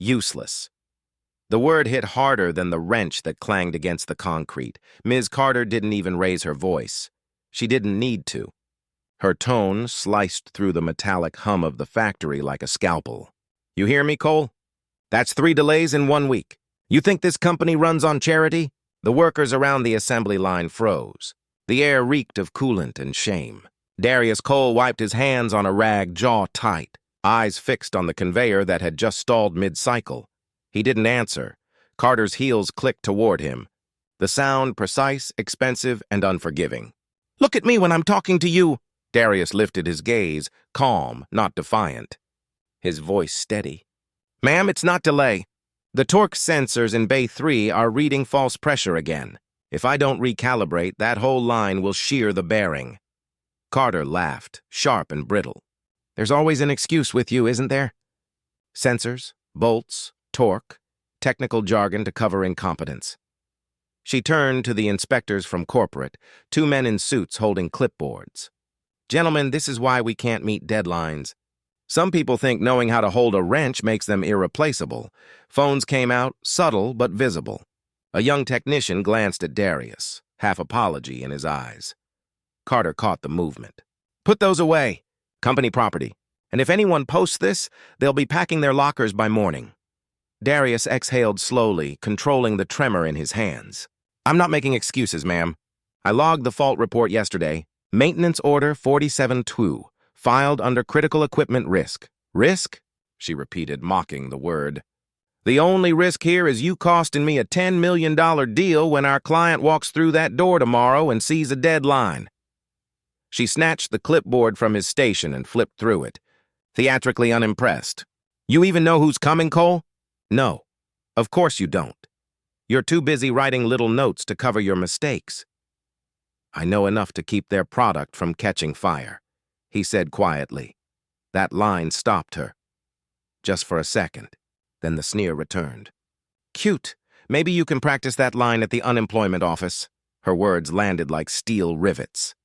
Useless. The word hit harder than the wrench that clanged against the concrete. Ms. Carter didn't even raise her voice. She didn't need to. Her tone sliced through the metallic hum of the factory like a scalpel. You hear me, Cole? That's 3 delays in 1 week. You think this company runs on charity? The workers around the assembly line froze. The air reeked of coolant and shame. Darius Cole wiped his hands on a rag, jaw tight, eyes fixed on the conveyor that had just stalled mid-cycle. He didn't answer. Carter's heels clicked toward him. The sound precise, expensive, and unforgiving. Look at me when I'm talking to you. Darius lifted his gaze, calm, not defiant. His voice steady. Ma'am, it's not delay. The torque sensors in Bay 3 are reading false pressure again. If I don't recalibrate, that whole line will shear the bearing. Carter laughed, sharp and brittle. There's always an excuse with you, isn't there? Sensors, bolts, torque, technical jargon to cover incompetence. She turned to the inspectors from corporate, 2 men in suits holding clipboards. Gentlemen, this is why we can't meet deadlines. Some people think knowing how to hold a wrench makes them irreplaceable. Phones came out, subtle but visible. A young technician glanced at Darius, half apology in his eyes. Carter caught the movement. Put those away. Company property. And if anyone posts this, they'll be packing their lockers by morning. Darius exhaled slowly, controlling the tremor in his hands. I'm not making excuses, ma'am. I logged the fault report yesterday. Maintenance order 47-2, filed under critical equipment risk. Risk? She repeated, mocking the word. The only risk here is you costing me a $10 million deal when our client walks through that door tomorrow and sees a deadline. She snatched the clipboard from his station and flipped through it, theatrically unimpressed. You even know who's coming, Cole? No, of course you don't. You're too busy writing little notes to cover your mistakes. I know enough to keep their product from catching fire, he said quietly. That line stopped her. Just for a second, then the sneer returned. Cute. Maybe you can practice that line at the unemployment office. Her words landed like steel rivets.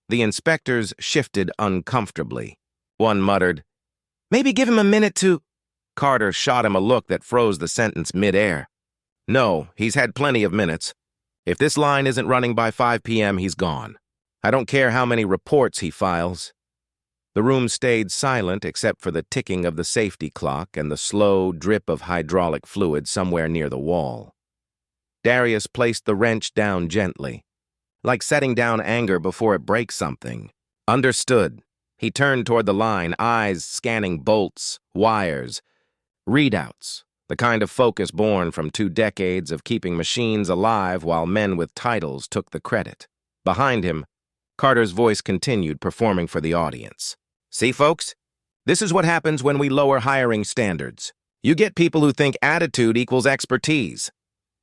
The inspectors shifted uncomfortably. One muttered, Maybe give him a minute to... Carter shot him a look that froze the sentence mid-air. No, he's had plenty of minutes. If this line isn't running by 5 p.m., he's gone. I don't care how many reports he files. The room stayed silent except for the ticking of the safety clock and the slow drip of hydraulic fluid somewhere near the wall. Darius placed the wrench down gently, like setting down anger before it breaks something. Understood. He turned toward the line, eyes scanning bolts, wires, readouts, the kind of focus born from 2 decades of keeping machines alive while men with titles took the credit. Behind him, Carter's voice continued, performing for the audience. See, folks? This is what happens when we lower hiring standards. You get people who think attitude equals expertise.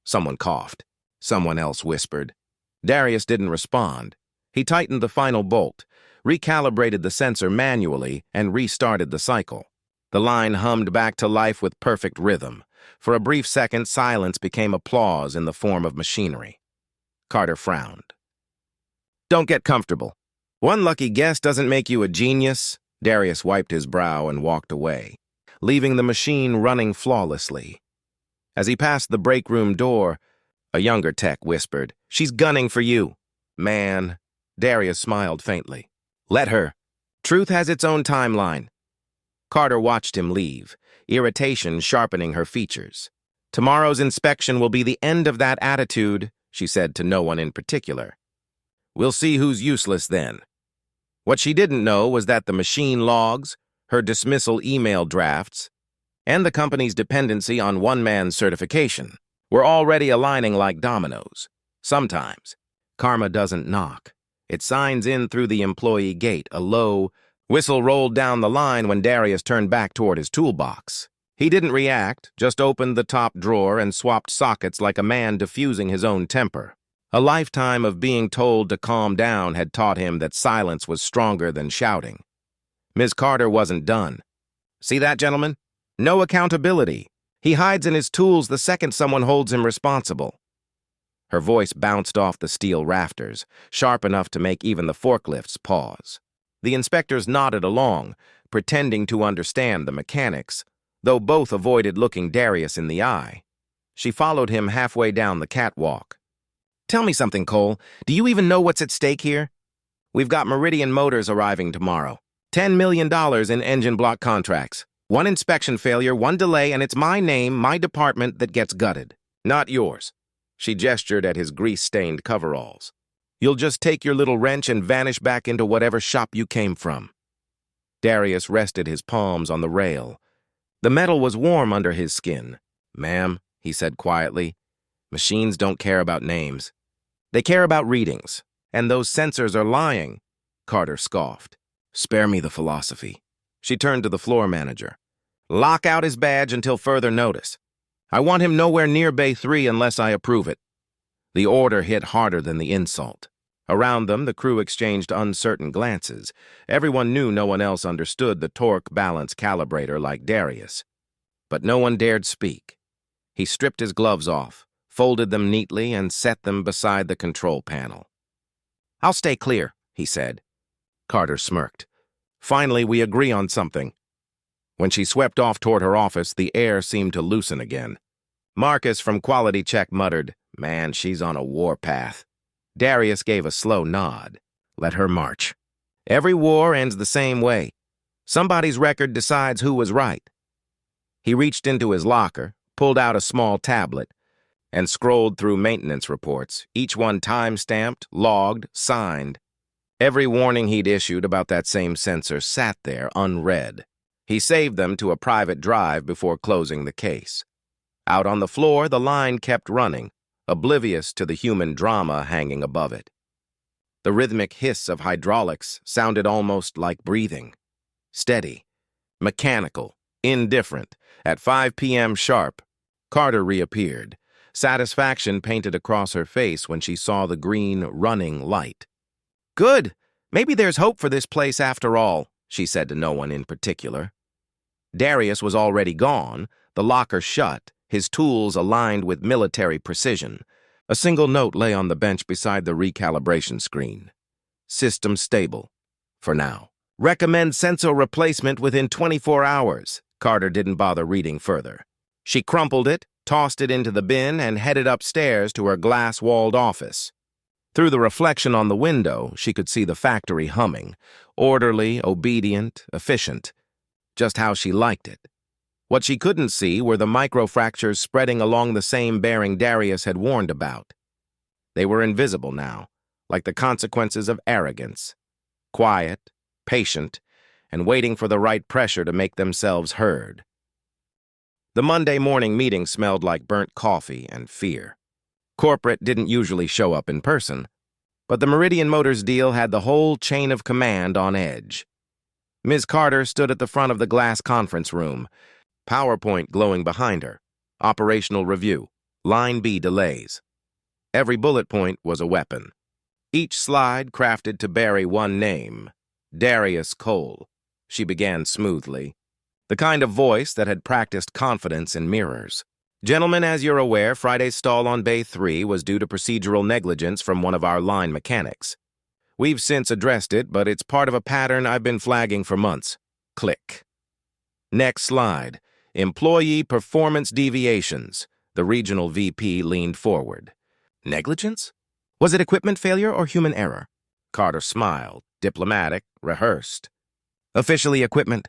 Someone coughed. Someone else whispered. Darius didn't respond. He tightened the final bolt, recalibrated the sensor manually, and restarted the cycle. The line hummed back to life with perfect rhythm. For a brief second, silence became applause in the form of machinery. Carter frowned. Don't get comfortable. One lucky guess doesn't make you a genius. Darius wiped his brow and walked away, leaving the machine running flawlessly. As he passed the break room door, a younger tech whispered, She's gunning for you. Man, Darius smiled faintly. Let her. Truth has its own timeline. Carter watched him leave, irritation sharpening her features. Tomorrow's inspection will be the end of that attitude, she said to no one in particular. We'll see who's useless then. What she didn't know was that the machine logs, her dismissal email drafts, and the company's dependency on one-man certification were already aligning like dominoes. Sometimes, karma doesn't knock. It signs in through the employee gate, a low whistle rolled down the line when Darius turned back toward his toolbox. He didn't react, just opened the top drawer and swapped sockets like a man diffusing his own temper. A lifetime of being told to calm down had taught him that silence was stronger than shouting. Ms. Carter wasn't done. See that, gentlemen? No accountability. He hides in his tools the second someone holds him responsible. Her voice bounced off the steel rafters, sharp enough to make even the forklifts pause. The inspectors nodded along, pretending to understand the mechanics, though both avoided looking Darius in the eye. She followed him halfway down the catwalk. "Tell me something, Cole. Do you even know what's at stake here? We've got Meridian Motors arriving tomorrow. $10 million in engine block contracts. One inspection failure, one delay, and it's my name, my department that gets gutted. Not yours." She gestured at his grease-stained coveralls. "You'll just take your little wrench and vanish back into whatever shop you came from." Darius rested his palms on the rail. The metal was warm under his skin. "Ma'am," he said quietly, "machines don't care about names. They care about readings, and those sensors are lying." Carter scoffed. "Spare me the philosophy." She turned to the floor manager. "Lock out his badge until further notice. I want him nowhere near Bay 3 unless I approve it." The order hit harder than the insult. Around them, the crew exchanged uncertain glances. Everyone knew no one else understood the torque balance calibrator like Darius. But no one dared speak. He stripped his gloves off, folded them neatly, and set them beside the control panel. "I'll stay clear," he said. Carter smirked. "Finally, we agree on something." When she swept off toward her office, the air seemed to loosen again. Marcus from Quality Check muttered, "Man, she's on a warpath." Darius gave a slow nod. "Let her march. Every war ends the same way. Somebody's record decides who was right." He reached into his locker, pulled out a small tablet, and scrolled through maintenance reports, each one time-stamped, logged, signed. Every warning he'd issued about that same sensor sat there unread. He saved them to a private drive before closing the case. Out on the floor, the line kept running, oblivious to the human drama hanging above it. The rhythmic hiss of hydraulics sounded almost like breathing. Steady, mechanical, indifferent. At 5 p.m. sharp, Carter reappeared. Satisfaction painted across her face when she saw the green, running light. "Good. Maybe there's hope for this place after all," she said to no one in particular. Darius was already gone, the locker shut, his tools aligned with military precision. A single note lay on the bench beside the recalibration screen. "System stable. For now. Recommend sensor replacement within 24 hours. Carter didn't bother reading further. She crumpled it, tossed it into the bin, and headed upstairs to her glass-walled office. Through the reflection on the window, she could see the factory humming, orderly, obedient, efficient, just how she liked it. What she couldn't see were the microfractures spreading along the same bearing Darius had warned about. They were invisible now, like the consequences of arrogance. Quiet, patient, and waiting for the right pressure to make themselves heard. The Monday morning meeting smelled like burnt coffee and fear. Corporate didn't usually show up in person, but the Meridian Motors deal had the whole chain of command on edge. Ms. Carter stood at the front of the glass conference room, PowerPoint glowing behind her. Operational review. Line B delays. Every bullet point was a weapon. Each slide crafted to bury one name. Darius Cole. She began smoothly. The kind of voice that had practiced confidence in mirrors. "Gentlemen, as you're aware, Friday's stall on Bay 3 was due to procedural negligence from one of our line mechanics. We've since addressed it, but it's part of a pattern I've been flagging for months." Click. Next slide. Employee performance deviations. The regional VP leaned forward. "Negligence? Was it equipment failure or human error?" Carter smiled, diplomatic, rehearsed. "Officially equipment.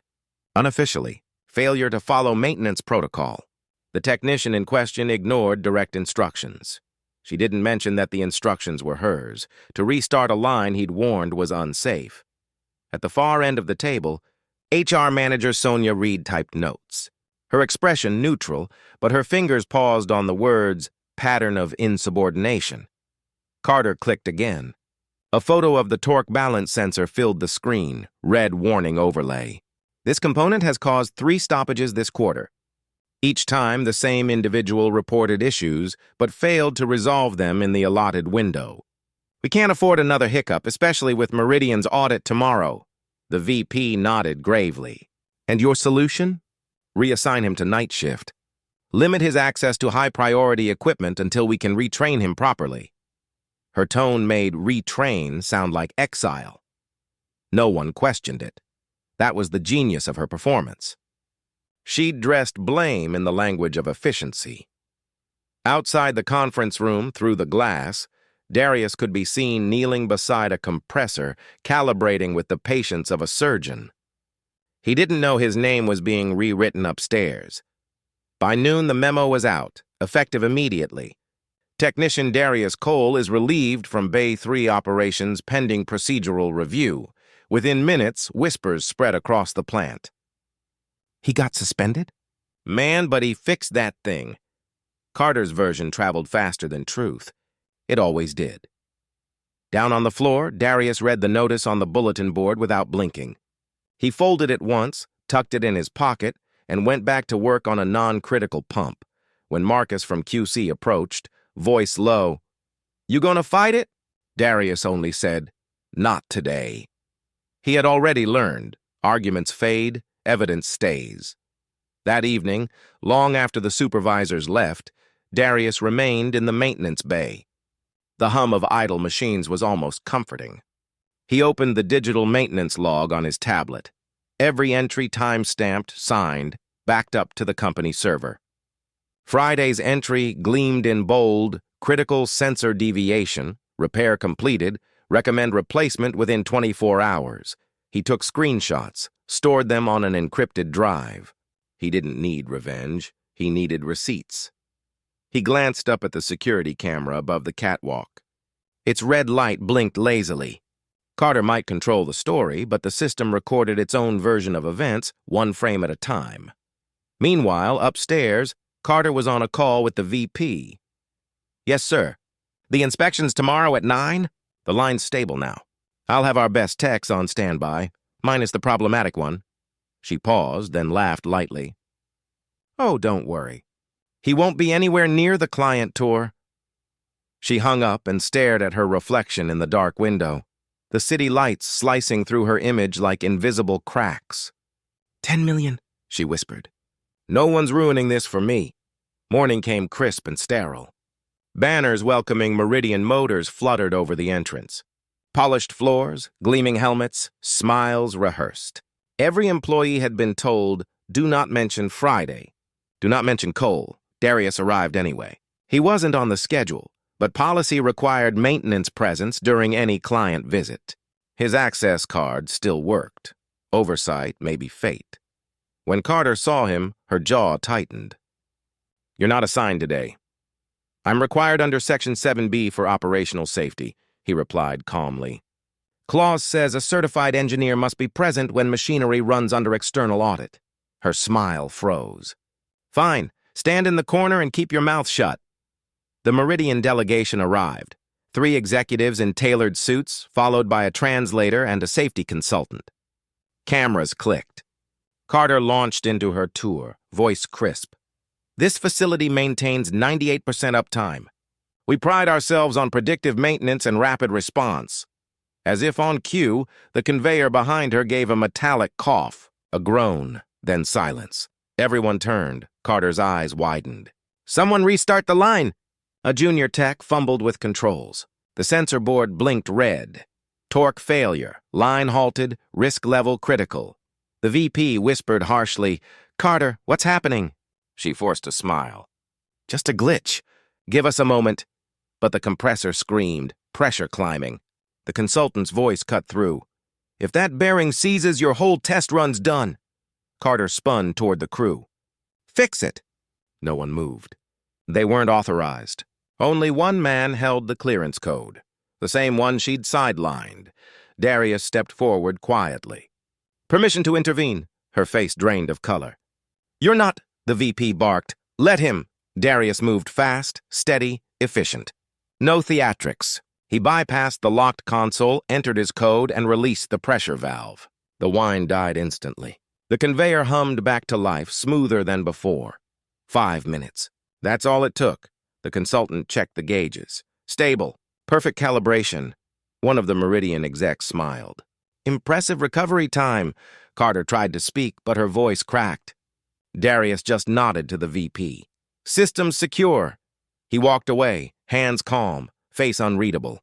Unofficially, failure to follow maintenance protocol." The technician in question ignored direct instructions. She didn't mention that the instructions were hers. To restart a line he'd warned was unsafe. At the far end of the table, HR manager Sonia Reed typed notes. Her expression neutral, but her fingers paused on the words, "pattern of insubordination." Carter clicked again. A photo of the torque balance sensor filled the screen, red warning overlay. "This component has caused 3 stoppages this quarter." Each time, the same individual reported issues, but failed to resolve them in the allotted window. "We can't afford another hiccup, especially with Meridian's audit tomorrow." The VP nodded gravely. "And your solution?" "Reassign him to night shift. Limit his access to high-priority equipment until we can retrain him properly." Her tone made retrain sound like exile. No one questioned it. That was the genius of her performance. She'd dressed blame in the language of efficiency. Outside the conference room, through the glass, Darius could be seen kneeling beside a compressor, calibrating with the patience of a surgeon. He didn't know his name was being rewritten upstairs. By noon, the memo was out, effective immediately. Technician Darius Cole is relieved from Bay 3 operations pending procedural review. Within minutes, whispers spread across the plant. He got suspended? Man, but he fixed that thing. Carter's version traveled faster than truth. It always did. Down on the floor, Darius read the notice on the bulletin board without blinking. He folded it once, tucked it in his pocket, and went back to work on a non-critical pump. When Marcus from QC approached, voice low, "You gonna fight it?" Darius only said, "Not today." He had already learned, arguments fade, evidence stays. That evening, long after the supervisors left, Darius remained in the maintenance bay. The hum of idle machines was almost comforting. He opened the digital maintenance log on his tablet. Every entry time-stamped, signed, backed up to the company server. Friday's entry gleamed in bold, critical sensor deviation, repair completed, recommend replacement within 24 hours. He took screenshots, stored them on an encrypted drive. He didn't need revenge. He needed receipts. He glanced up at the security camera above the catwalk. Its red light blinked lazily. Carter might control the story, but the system recorded its own version of events, one frame at a time. Meanwhile, upstairs, Carter was on a call with the VP. "Yes, sir. The inspection's tomorrow at 9? The line's stable now. I'll have our best techs on standby, minus the problematic one." She paused, then laughed lightly. "Oh, don't worry. He won't be anywhere near the client tour." She hung up and stared at her reflection in the dark window, the city lights slicing through her image like invisible cracks. 10 million, she whispered. "No one's ruining this for me." Morning came crisp and sterile. Banners welcoming Meridian Motors fluttered over the entrance. Polished floors, gleaming helmets, smiles rehearsed. Every employee had been told, "Do not mention Friday. Do not mention Cole." Darius arrived anyway. He wasn't on the schedule, but policy required maintenance presence during any client visit. His access card still worked. Oversight, maybe fate. When Carter saw him, her jaw tightened. "You're not assigned today." "I'm required under Section 7B for operational safety," he replied calmly. "Clause says a certified engineer must be present when machinery runs under external audit." Her smile froze. "Fine. Stand in the corner and keep your mouth shut." The Meridian delegation arrived. 3 executives in tailored suits, followed by a translator and a safety consultant. Cameras clicked. Carter launched into her tour, voice crisp. "This facility maintains 98% uptime. We pride ourselves on predictive maintenance and rapid response." As if on cue, the conveyor behind her gave a metallic cough, a groan, then silence. Everyone turned. Carter's eyes widened. "Someone restart the line!" A junior tech fumbled with controls. The sensor board blinked red. Torque failure, line halted, risk level critical. The VP whispered harshly, "Carter, what's happening?" She forced a smile. "Just a glitch. Give us a moment." But the compressor screamed, pressure climbing. The consultant's voice cut through. "If that bearing seizes, your whole test run's done." Carter spun toward the crew. "Fix it." No one moved. They weren't authorized. Only one man held the clearance code, the same one she'd sidelined. Darius stepped forward quietly. "Permission to intervene." Her face drained of color. "You're not," the VP barked. "Let him." Darius moved fast, steady, efficient. No theatrics. He bypassed the locked console, entered his code, and released the pressure valve. The whine died instantly. The conveyor hummed back to life, smoother than before. 5 minutes. That's all it took. The consultant checked the gauges. Stable. Perfect calibration. One of the Meridian execs smiled. "Impressive recovery time." Carter tried to speak, but her voice cracked. Darius just nodded to the VP. "Systems secure." He walked away, hands calm, face unreadable.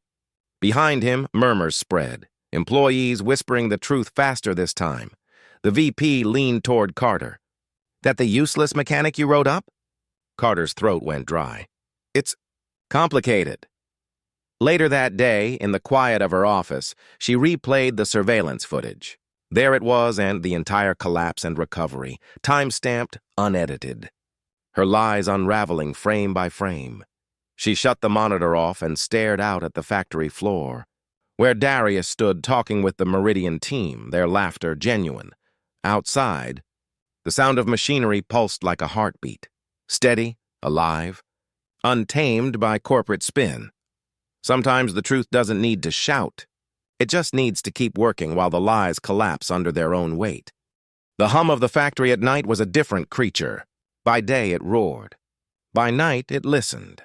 Behind him, murmurs spread. Employees whispering the truth faster this time. The VP leaned toward Carter. That the useless mechanic you wrote up? Carter's throat went dry. It's complicated. Later that day, in the quiet of her office, she replayed the surveillance footage. There it was, and the entire collapse and recovery, time-stamped, unedited. Her lies unraveling frame by frame. She shut the monitor off and stared out at the factory floor, where Darius stood talking with the Meridian team, their laughter genuine. Outside, the sound of machinery pulsed like a heartbeat, steady, alive, untamed by corporate spin. Sometimes the truth doesn't need to shout. It just needs to keep working while the lies collapse under their own weight. The hum of the factory at night was a different creature. By day it roared. By night it listened.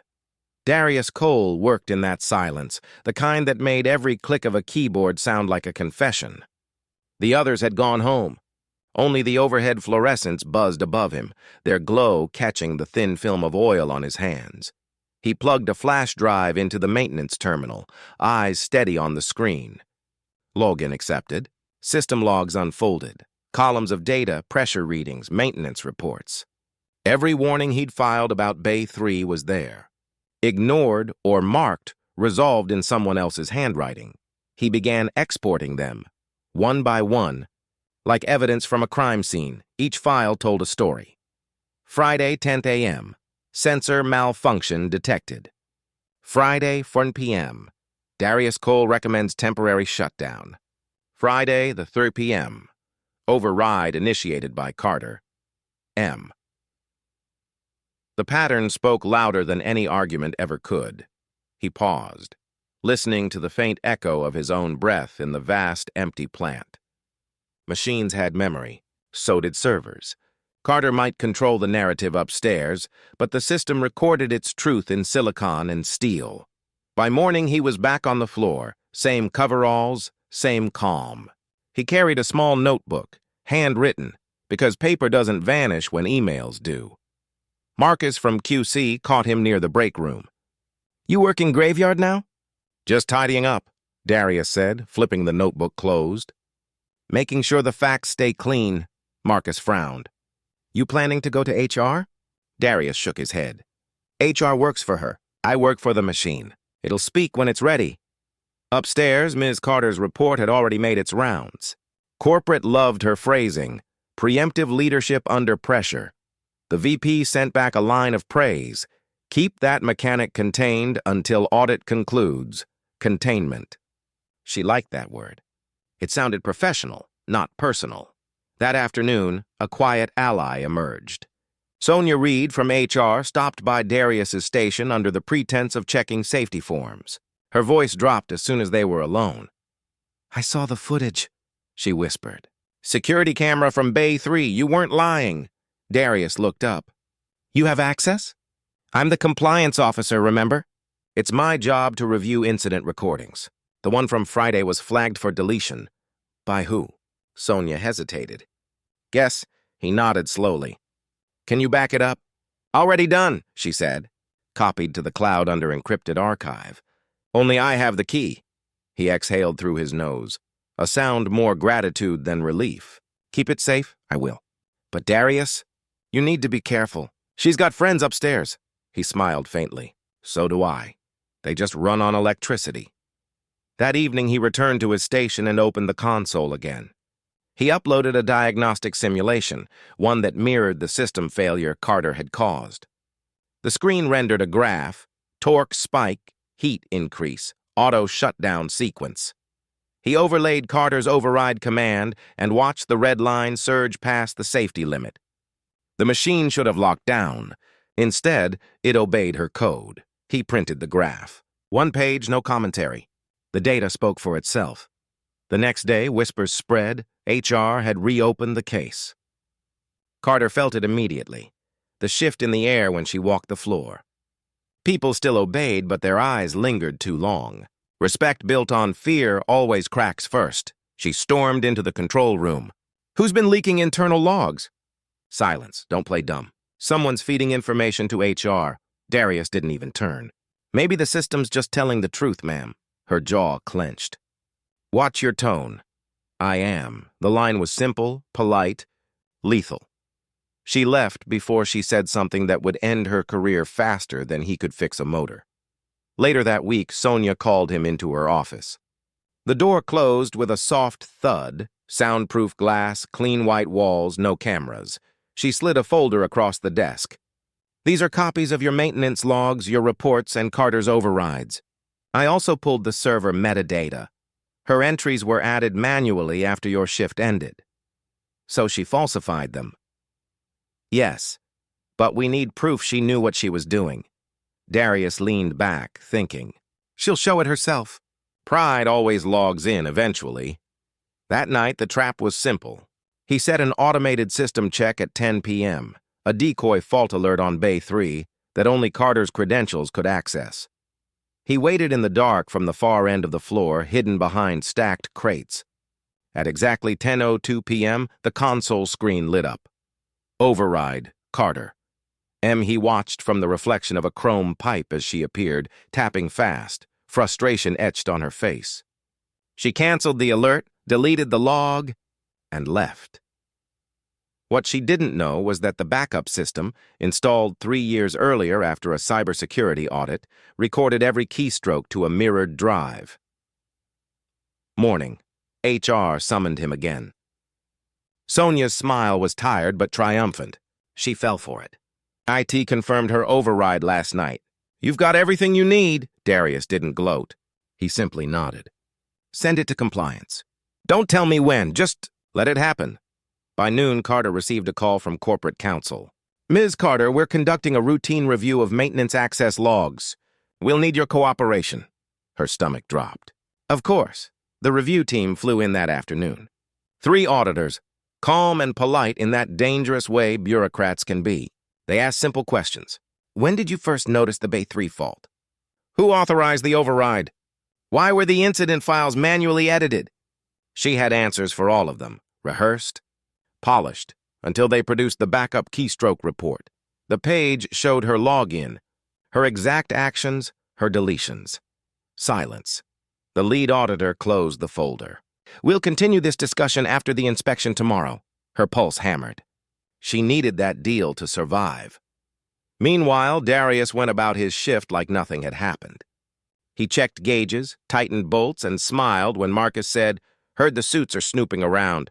Darius Cole worked in that silence, the kind that made every click of a keyboard sound like a confession. The others had gone home. Only the overhead fluorescents buzzed above him, their glow catching the thin film of oil on his hands. He plugged a flash drive into the maintenance terminal, eyes steady on the screen. Login accepted. System logs unfolded. Columns of data, pressure readings, maintenance reports. Every warning he'd filed about Bay 3 was there. Ignored or marked, resolved in someone else's handwriting. He began exporting them, one by one, like evidence from a crime scene. Each file told a story. Friday, 10 a.m. Sensor malfunction detected. Friday, 4 p.m. Darius Cole recommends temporary shutdown. Friday, the 3rd p.m. Override initiated by Carter. M. The pattern spoke louder than any argument ever could. He paused, listening to the faint echo of his own breath in the vast, empty plant. Machines had memory. So did servers. Carter might control the narrative upstairs, but the system recorded its truth in silicon and steel. By morning, he was back on the floor, same coveralls, same calm. He carried a small notebook, handwritten, because paper doesn't vanish when emails do. Marcus from QC caught him near the break room. "You working graveyard now?" "Just tidying up," Darius said, flipping the notebook closed. "Making sure the facts stay clean," Marcus frowned. "You planning to go to HR?" Darius shook his head. "HR works for her. I work for the machine. It'll speak when it's ready." Upstairs, Ms. Carter's report had already made its rounds. Corporate loved her phrasing, preemptive leadership under pressure. The VP sent back a line of praise. "Keep that mechanic contained until audit concludes. Containment." She liked that word. It sounded professional, not personal. That afternoon, a quiet ally emerged. Sonia Reed from HR stopped by Darius's station under the pretense of checking safety forms. Her voice dropped as soon as they were alone. "I saw the footage," she whispered. "Security camera from Bay 3, you weren't lying." Darius looked up. "You have access?" "I'm the compliance officer, remember? It's my job to review incident recordings. The one from Friday was flagged for deletion." "By who?" Sonia hesitated. "Guess." He nodded slowly. "Can you back it up?" "Already done," she said. Copied to the cloud under encrypted archive. "Only I have the key." He exhaled through his nose, a sound more gratitude than relief. "Keep it safe?" "I will." "But Darius, you need to be careful. She's got friends upstairs." He smiled faintly. "So do I. They just run on electricity." That evening he returned to his station and opened the console again. He uploaded a diagnostic simulation, one that mirrored the system failure Carter had caused. The screen rendered a graph: torque spike, heat increase, auto shutdown sequence. He overlaid Carter's override command and watched the red line surge past the safety limit. The machine should have locked down. Instead, it obeyed her code. He printed the graph. One page, no commentary. The data spoke for itself. The next day, whispers spread. HR had reopened the case. Carter felt it immediately, the shift in the air when she walked the floor. People still obeyed, but their eyes lingered too long. Respect built on fear always cracks first. She stormed into the control room. "Who's been leaking internal logs?" Silence. "Don't play dumb. Someone's feeding information to HR." Darius didn't even turn. "Maybe the system's just telling the truth, ma'am." Her jaw clenched. "Watch your tone." "I am." The line was simple, polite, lethal. She left before she said something that would end her career faster than he could fix a motor. Later that week, Sonia called him into her office. The door closed with a soft thud, soundproof glass, clean white walls, no cameras. She slid a folder across the desk. "These are copies of your maintenance logs, your reports, and Carter's overrides. I also pulled the server metadata. Her entries were added manually after your shift ended." "So she falsified them?" "Yes, but we need proof she knew what she was doing." Darius leaned back, thinking. "She'll show it herself." Pride always logs in eventually. That night, the trap was simple. He set an automated system check at 10 p.m., a decoy fault alert on Bay 3 that only Carter's credentials could access. He waited in the dark from the far end of the floor, hidden behind stacked crates. At exactly 10:02 p.m., the console screen lit up. Override, Carter. He watched from the reflection of a chrome pipe as she appeared, tapping fast, frustration etched on her face. She canceled the alert, deleted the log, and left. What she didn't know was that the backup system, installed 3 years earlier after a cybersecurity audit, recorded every keystroke to a mirrored drive. Morning. HR summoned him again. Sonia's smile was tired but triumphant. She fell for it. IT confirmed her override last night. "You've got everything you need." Darius didn't gloat. He simply nodded. "Send it to compliance. Don't tell me when, just let it happen." By noon, Carter received a call from corporate counsel. "Ms. Carter, we're conducting a routine review of maintenance access logs. We'll need your cooperation." Her stomach dropped. Of course. The review team flew in that afternoon. 3 auditors, calm and polite in that dangerous way bureaucrats can be. They asked simple questions. When did you first notice the Bay 3 fault? Who authorized the override? Why were the incident files manually edited? She had answers for all of them, rehearsed, polished, until they produced the backup keystroke report. The page showed her login, her exact actions, her deletions. Silence. The lead auditor closed the folder. "We'll continue this discussion after the inspection tomorrow." Her pulse hammered. She needed that deal to survive. Meanwhile, Darius went about his shift like nothing had happened. He checked gauges, tightened bolts, and smiled when Marcus said, "Heard the suits are snooping around."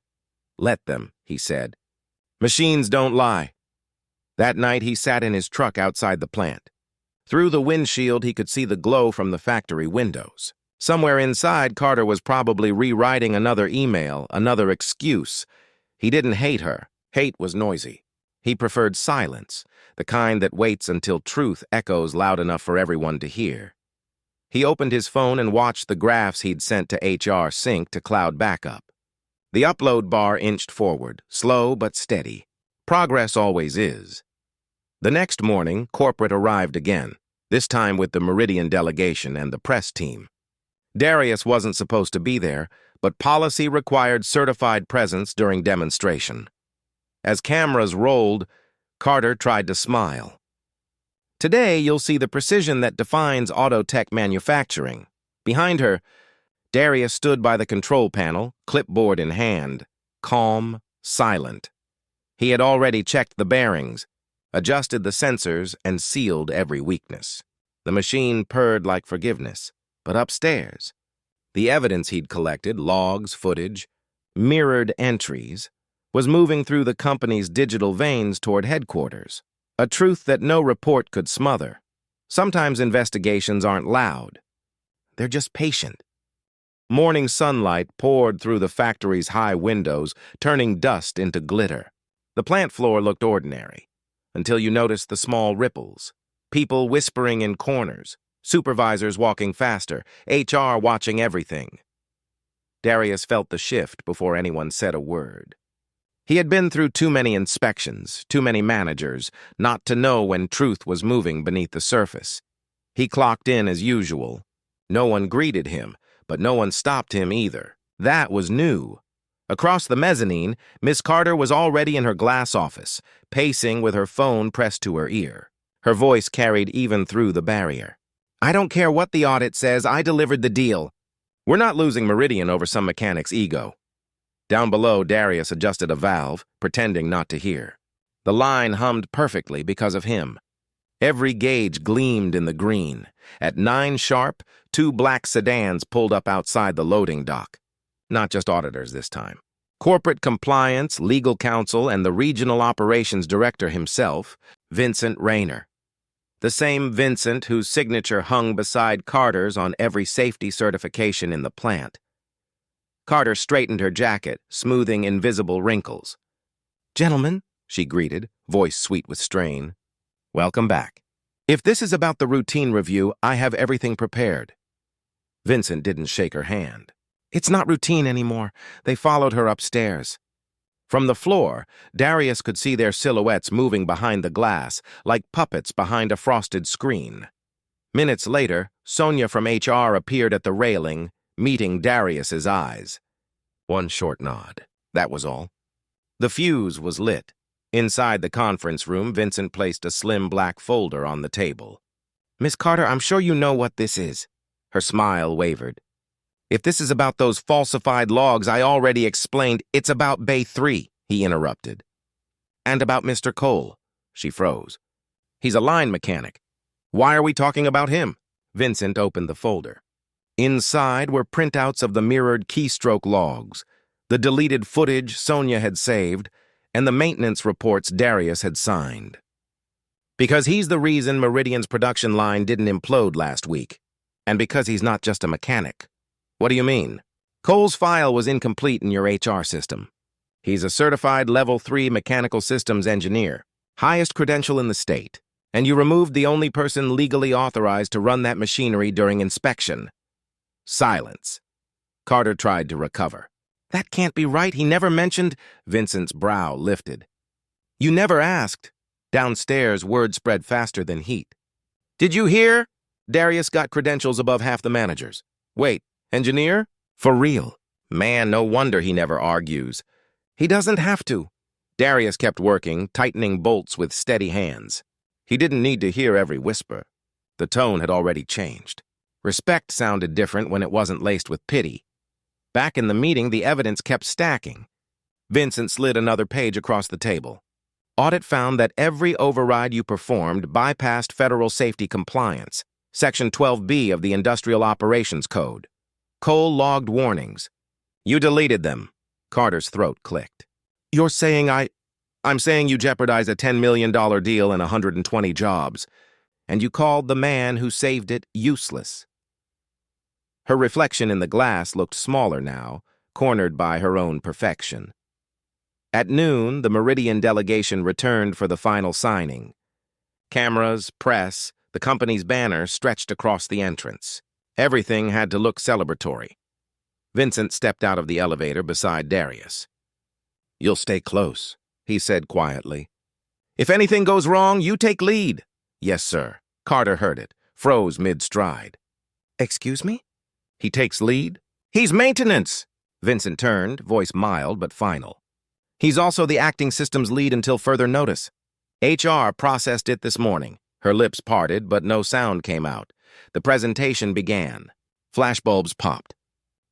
"Let them," he said. "Machines don't lie." That night, he sat in his truck outside the plant. Through the windshield, he could see the glow from the factory windows. Somewhere inside, Carter was probably rewriting another email, another excuse. He didn't hate her. Hate was noisy. He preferred silence, the kind that waits until truth echoes loud enough for everyone to hear. He opened his phone and watched the graphs he'd sent to HR sync to cloud backup. The upload bar inched forward, slow but steady. Progress always is. The next morning, corporate arrived again, this time with the Meridian delegation and the press team. Darius wasn't supposed to be there, but policy required certified presence during demonstration. As cameras rolled, Carter tried to smile. Today, you'll see the precision that defines auto tech manufacturing. Behind her, Darius stood by the control panel, clipboard in hand, calm, silent. He had already checked the bearings, adjusted the sensors, and sealed every weakness. The machine purred like forgiveness, but upstairs, the evidence he'd collected, logs, footage, mirrored entries, was moving through the company's digital veins toward headquarters, a truth that no report could smother. Sometimes investigations aren't loud. They're just patient. Morning sunlight poured through the factory's high windows, turning dust into glitter. The plant floor looked ordinary, until you noticed the small ripples, people whispering in corners, supervisors walking faster, HR watching everything. Darius felt the shift before anyone said a word. He had been through too many inspections, too many managers, not to know when truth was moving beneath the surface. He clocked in as usual. No one greeted him, but no one stopped him either. That was new. Across the mezzanine, Miss Carter was already in her glass office, pacing with her phone pressed to her ear. Her voice carried even through the barrier. "I don't care what the audit says, I delivered the deal. We're not losing Meridian over some mechanic's ego." Down below, Darius adjusted a valve, pretending not to hear. The line hummed perfectly because of him. Every gauge gleamed in the green. At 9 sharp, 2 black sedans pulled up outside the loading dock. Not just auditors this time. Corporate compliance, legal counsel, and the regional operations director himself, Vincent Rayner. The same Vincent whose signature hung beside Carter's on every safety certification in the plant. Carter straightened her jacket, smoothing invisible wrinkles. "Gentlemen," she greeted, voice sweet with strain. "Welcome back. If this is about the routine review, I have everything prepared." Vincent didn't shake her hand. "It's not routine anymore." They followed her upstairs. From the floor, Darius could see their silhouettes moving behind the glass, like puppets behind a frosted screen. Minutes later, Sonia from HR appeared at the railing, meeting Darius's eyes. One short nod. That was all. The fuse was lit. Inside the conference room, Vincent placed a slim black folder on the table. "Miss Carter, I'm sure you know what this is." Her smile wavered. "If this is about those falsified logs, I already explained it's about Bay 3, he interrupted. "And about Mr. Cole." She froze. "He's a line mechanic. Why are we talking about him?" Vincent opened the folder. Inside were printouts of the mirrored keystroke logs, the deleted footage Sonia had saved, and the maintenance reports Darius had signed. Because he's the reason Meridian's production line didn't implode last week, and because he's not just a mechanic. "What do you mean?" "Cole's file was incomplete in your HR system. He's a certified Level 3 mechanical systems engineer, highest credential in the state, and you removed the only person legally authorized to run that machinery during inspection." Silence. Carter tried to recover. "That can't be right. He never mentioned—" Vincent's brow lifted. "You never asked." Downstairs, word spread faster than heat. "Did you hear? Darius got credentials above half the managers. Wait, engineer? For real? Man, no wonder he never argues. He doesn't have to." Darius kept working, tightening bolts with steady hands. He didn't need to hear every whisper. The tone had already changed. Respect sounded different when it wasn't laced with pity. Back in the meeting, the evidence kept stacking. Vincent slid another page across the table. Audit found that every override you performed bypassed federal safety compliance, Section 12B of the Industrial Operations Code. Cole logged warnings. "You deleted them." Carter's throat clicked. "You're saying I'm saying you jeopardized a $10 million deal and 120 jobs, and you called the man who saved it useless." Her reflection in the glass looked smaller now, cornered by her own perfection. At noon, the Meridian delegation returned for the final signing. Cameras, press, the company's banner stretched across the entrance. Everything had to look celebratory. Vincent stepped out of the elevator beside Darius. "You'll stay close," he said quietly. "If anything goes wrong, you take lead." "Yes, sir." Carter heard it, froze mid-stride. "Excuse me?" "He takes lead?" "He's maintenance." Vincent turned, voice mild but final. "He's also the acting systems lead until further notice. HR processed it this morning." Her lips parted, but no sound came out. The presentation began. Flashbulbs popped.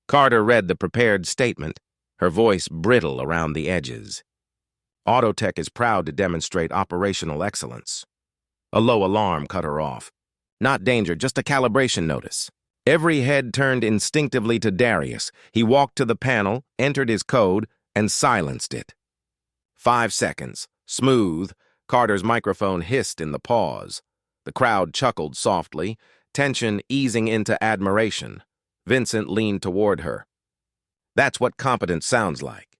Carter read the prepared statement, her voice brittle around the edges. "Autotech is proud to demonstrate operational excellence." A low alarm cut her off. "Not danger, just a calibration notice." Every head turned instinctively to Darius. He walked to the panel, entered his code, and silenced it. 5 seconds. Smooth. Carter's microphone hissed in the pause. The crowd chuckled softly, tension easing into admiration. Vincent leaned toward her. "That's what competence sounds like."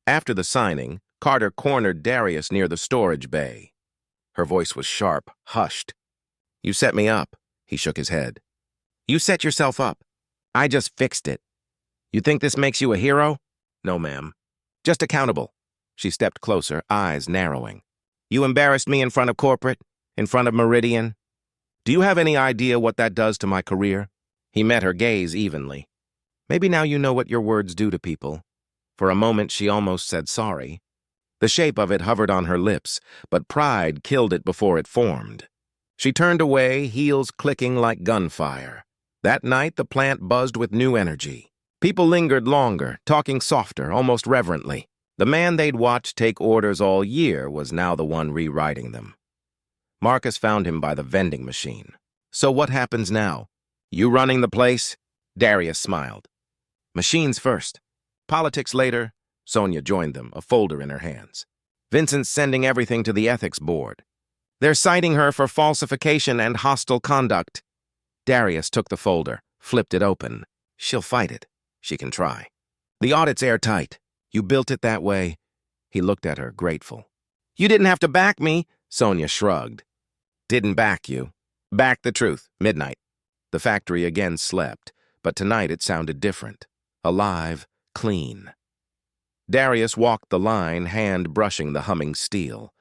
After the signing, Carter cornered Darius near the storage bay. Her voice was sharp, hushed. "You set me up." He shook his head. "You set yourself up. I just fixed it. You think this makes you a hero?" "No, ma'am. Just accountable." She stepped closer, eyes narrowing. "You embarrassed me in front of corporate, in front of Meridian. Do you have any idea what that does to my career?" He met her gaze evenly. "Maybe now you know what your words do to people." For a moment, she almost said sorry. The shape of it hovered on her lips, but pride killed it before it formed. She turned away, heels clicking like gunfire. That night, the plant buzzed with new energy. People lingered longer, talking softer, almost reverently. The man they'd watched take orders all year was now the one rewriting them. Marcus found him by the vending machine. "So what happens now? You running the place?" Darius smiled. "Machines first. Politics later." Sonia joined them, a folder in her hands. "Vincent's sending everything to the ethics board. They're citing her for falsification and hostile conduct." Darius took the folder, flipped it open. "She'll fight it. She can try. The audit's airtight. You built it that way." He looked at her, grateful. "You didn't have to back me," Sonia shrugged. "Didn't back you. Back the truth. Midnight." The factory again slept, but tonight it sounded different. Alive, clean. Darius walked the line, hand brushing the humming steel.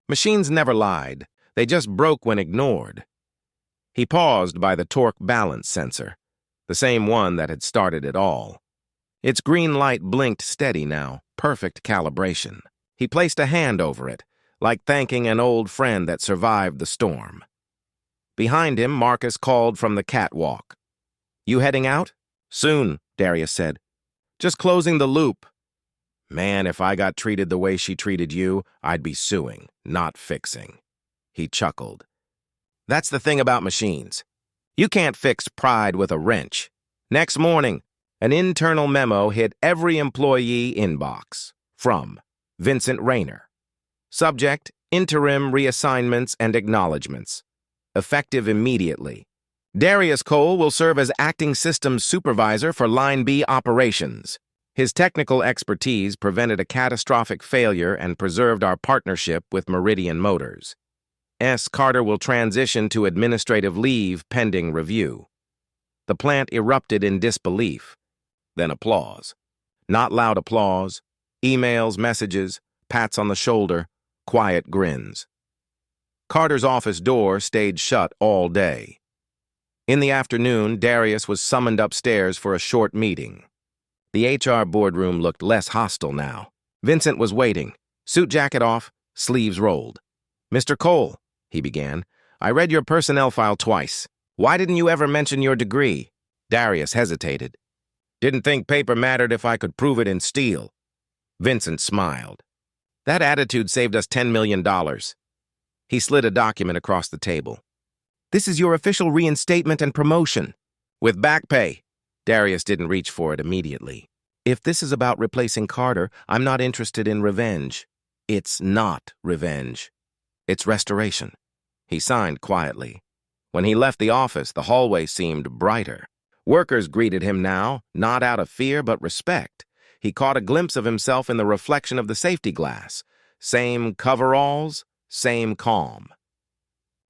Machines never lied. They just broke when ignored. He paused by the torque balance sensor, the same one that had started it all. Its green light blinked steady now, perfect calibration. He placed a hand over it, like thanking an old friend that survived the storm. Behind him, Marcus called from the catwalk. "You heading out?" "Soon," Darius said. "Just closing the loop." "Man, if I got treated the way she treated you, I'd be suing, not fixing." He chuckled. "That's the thing about machines. You can't fix pride with a wrench." Next morning, an internal memo hit every employee inbox. From Vincent Rayner. Subject, interim reassignments and acknowledgments. Effective immediately. Darius Cole will serve as acting systems supervisor for Line B operations. His technical expertise prevented a catastrophic failure and preserved our partnership with Meridian Motors. S. Carter will transition to administrative leave pending review. The plant erupted in disbelief, then applause. Not loud applause, emails, messages, pats on the shoulder, quiet grins. Carter's office door stayed shut all day. In the afternoon, Darius was summoned upstairs for a short meeting. The HR boardroom looked less hostile now. Vincent was waiting, suit jacket off, sleeves rolled. "Mr. Cole," he began, "I read your personnel file twice. Why didn't you ever mention your degree?" Darius hesitated. "Didn't think paper mattered if I could prove it in steel." Vincent smiled. "That attitude saved us $10 million. He slid a document across the table. "This is your official reinstatement and promotion. With back pay." Darius didn't reach for it immediately. "If this is about replacing Carter, I'm not interested in revenge." "It's not revenge. It's restoration." He signed quietly. When he left the office, the hallway seemed brighter. Workers greeted him now, not out of fear but respect. He caught a glimpse of himself in the reflection of the safety glass. Same coveralls, same calm.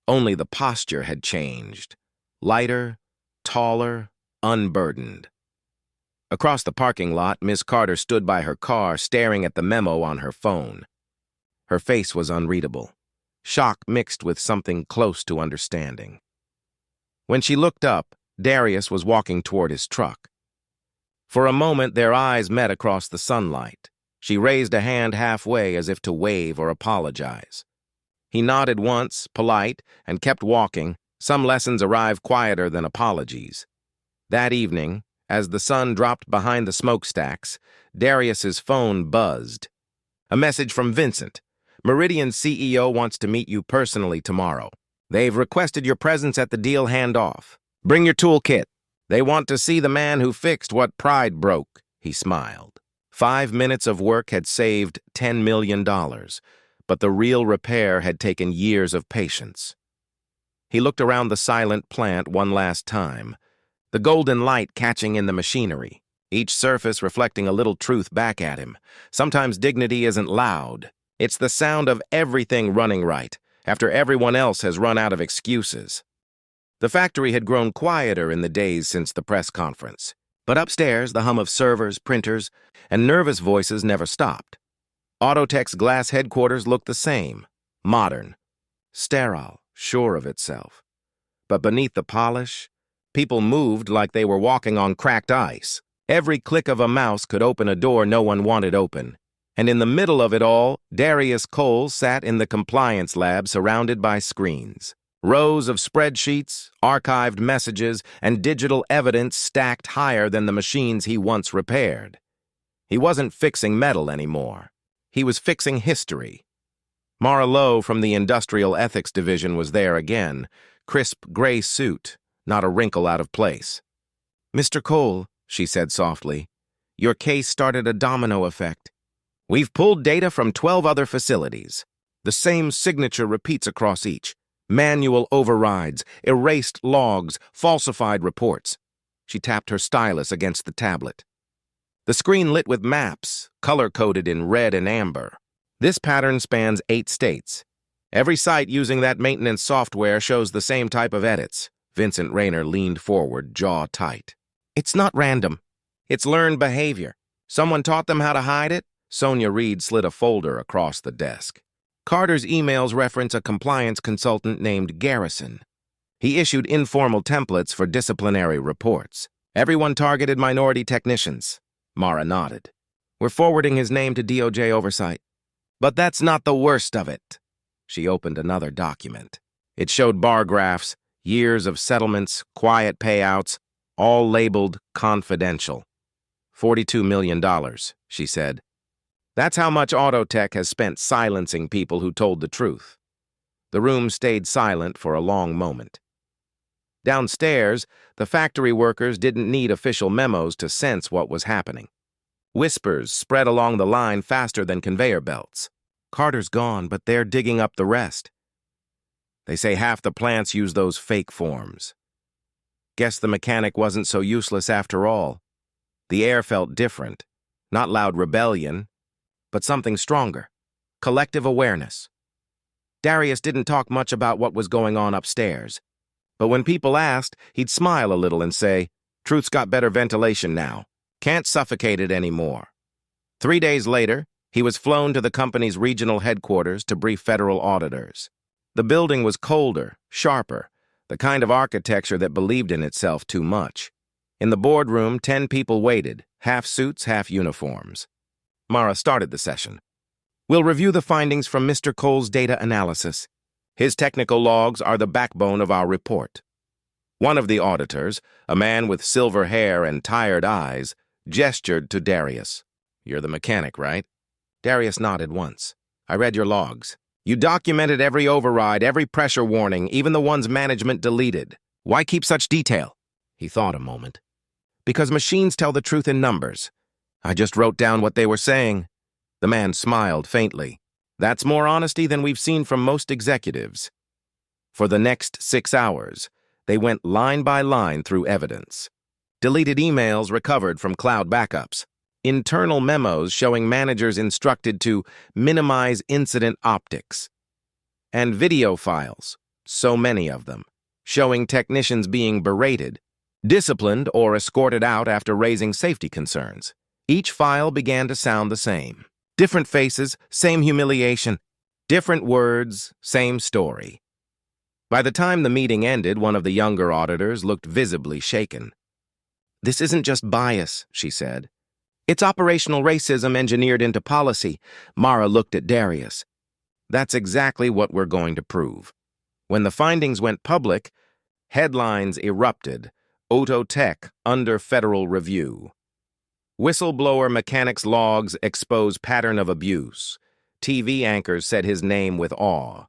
Only the posture had changed. Lighter, taller, unburdened. Across the parking lot, Miss Carter stood by her car, staring at the memo on her phone. Her face was unreadable, shock mixed with something close to understanding. When she looked up, Darius was walking toward his truck. For a moment, their eyes met across the sunlight. She raised a hand halfway as if to wave or apologize. He nodded once, polite, and kept walking. Some lessons arrive quieter than apologies. That evening, as the sun dropped behind the smokestacks, Darius's phone buzzed. A message from Vincent. "Meridian's CEO wants to meet you personally tomorrow. They've requested your presence at the deal handoff. Bring your toolkit. They want to see the man who fixed what pride broke." He smiled. 5 minutes of work had saved $10 million, but the real repair had taken years of patience. He looked around the silent plant one last time, the golden light catching in the machinery, each surface reflecting a little truth back at him. Sometimes dignity isn't loud. It's the sound of everything running right, after everyone else has run out of excuses. The factory had grown quieter in the days since the press conference, but upstairs the hum of servers, printers, and nervous voices never stopped. Autotech's glass headquarters looked the same, modern, sterile, sure of itself. But beneath the polish, people moved like they were walking on cracked ice. Every click of a mouse could open a door no one wanted open. And in the middle of it all, Darius Cole sat in the compliance lab surrounded by screens. Rows of spreadsheets, archived messages, and digital evidence stacked higher than the machines he once repaired. He wasn't fixing metal anymore. He was fixing history. Mara Lowe from the Industrial Ethics Division was there again, crisp gray suit, not a wrinkle out of place. "Mr. Cole," she said softly, "your case started a domino effect. We've pulled data from 12 other facilities. The same signature repeats across each. Manual overrides, erased logs, falsified reports." She tapped her stylus against the tablet. The screen lit with maps, color-coded in red and amber. This pattern spans 8 states. Every site using that maintenance software shows the same type of edits. Vincent Rayner leaned forward, jaw tight. "It's not random. It's learned behavior. Someone taught them how to hide it?" Sonia Reed slid a folder across the desk. Carter's emails reference a compliance consultant named Garrison. He issued informal templates for disciplinary reports. Everyone targeted minority technicians. Mara nodded. "We're forwarding his name to DOJ oversight. But that's not the worst of it." She opened another document. It showed bar graphs, years of settlements, quiet payouts, all labeled confidential. $42 million, she said. "That's how much Autotech has spent silencing people who told the truth." The room stayed silent for a long moment. Downstairs, the factory workers didn't need official memos to sense what was happening. Whispers spread along the line faster than conveyor belts. "Carter's gone, but they're digging up the rest. They say half the plants use those fake forms. Guess the mechanic wasn't so useless after all." The air felt different. Not loud rebellion, but something stronger. Collective awareness. Darius didn't talk much about what was going on upstairs. But when people asked, he'd smile a little and say, "Truth's got better ventilation now. Can't suffocate it anymore." 3 days later, he was flown to the company's regional headquarters to brief federal auditors. The building was colder, sharper, the kind of architecture that believed in itself too much. In the boardroom, 10 people waited, half suits, half uniforms. Mara started the session. "We'll review the findings from Mr. Cole's data analysis. His technical logs are the backbone of our report." One of the auditors, a man with silver hair and tired eyes, gestured to Darius. "You're the mechanic, right?" Darius nodded once. "I read your logs. You documented every override, every pressure warning, even the ones management deleted. Why keep such detail?" He thought a moment. "Because machines tell the truth in numbers. I just wrote down what they were saying." The man smiled faintly. "That's more honesty than we've seen from most executives." For the next 6 hours, they went line by line through evidence. Deleted emails recovered from cloud backups. Internal memos showing managers instructed to minimize incident optics. And video files, so many of them, showing technicians being berated, disciplined, or escorted out after raising safety concerns. Each file began to sound the same. Different faces, same humiliation. Different words, same story. By the time the meeting ended, one of the younger auditors looked visibly shaken. "This isn't just bias," she said. "It's operational racism engineered into policy." Mara looked at Darius. "That's exactly what we're going to prove." When the findings went public, headlines erupted. Autotech under federal review. Whistleblower mechanics logs expose pattern of abuse. TV anchors said his name with awe.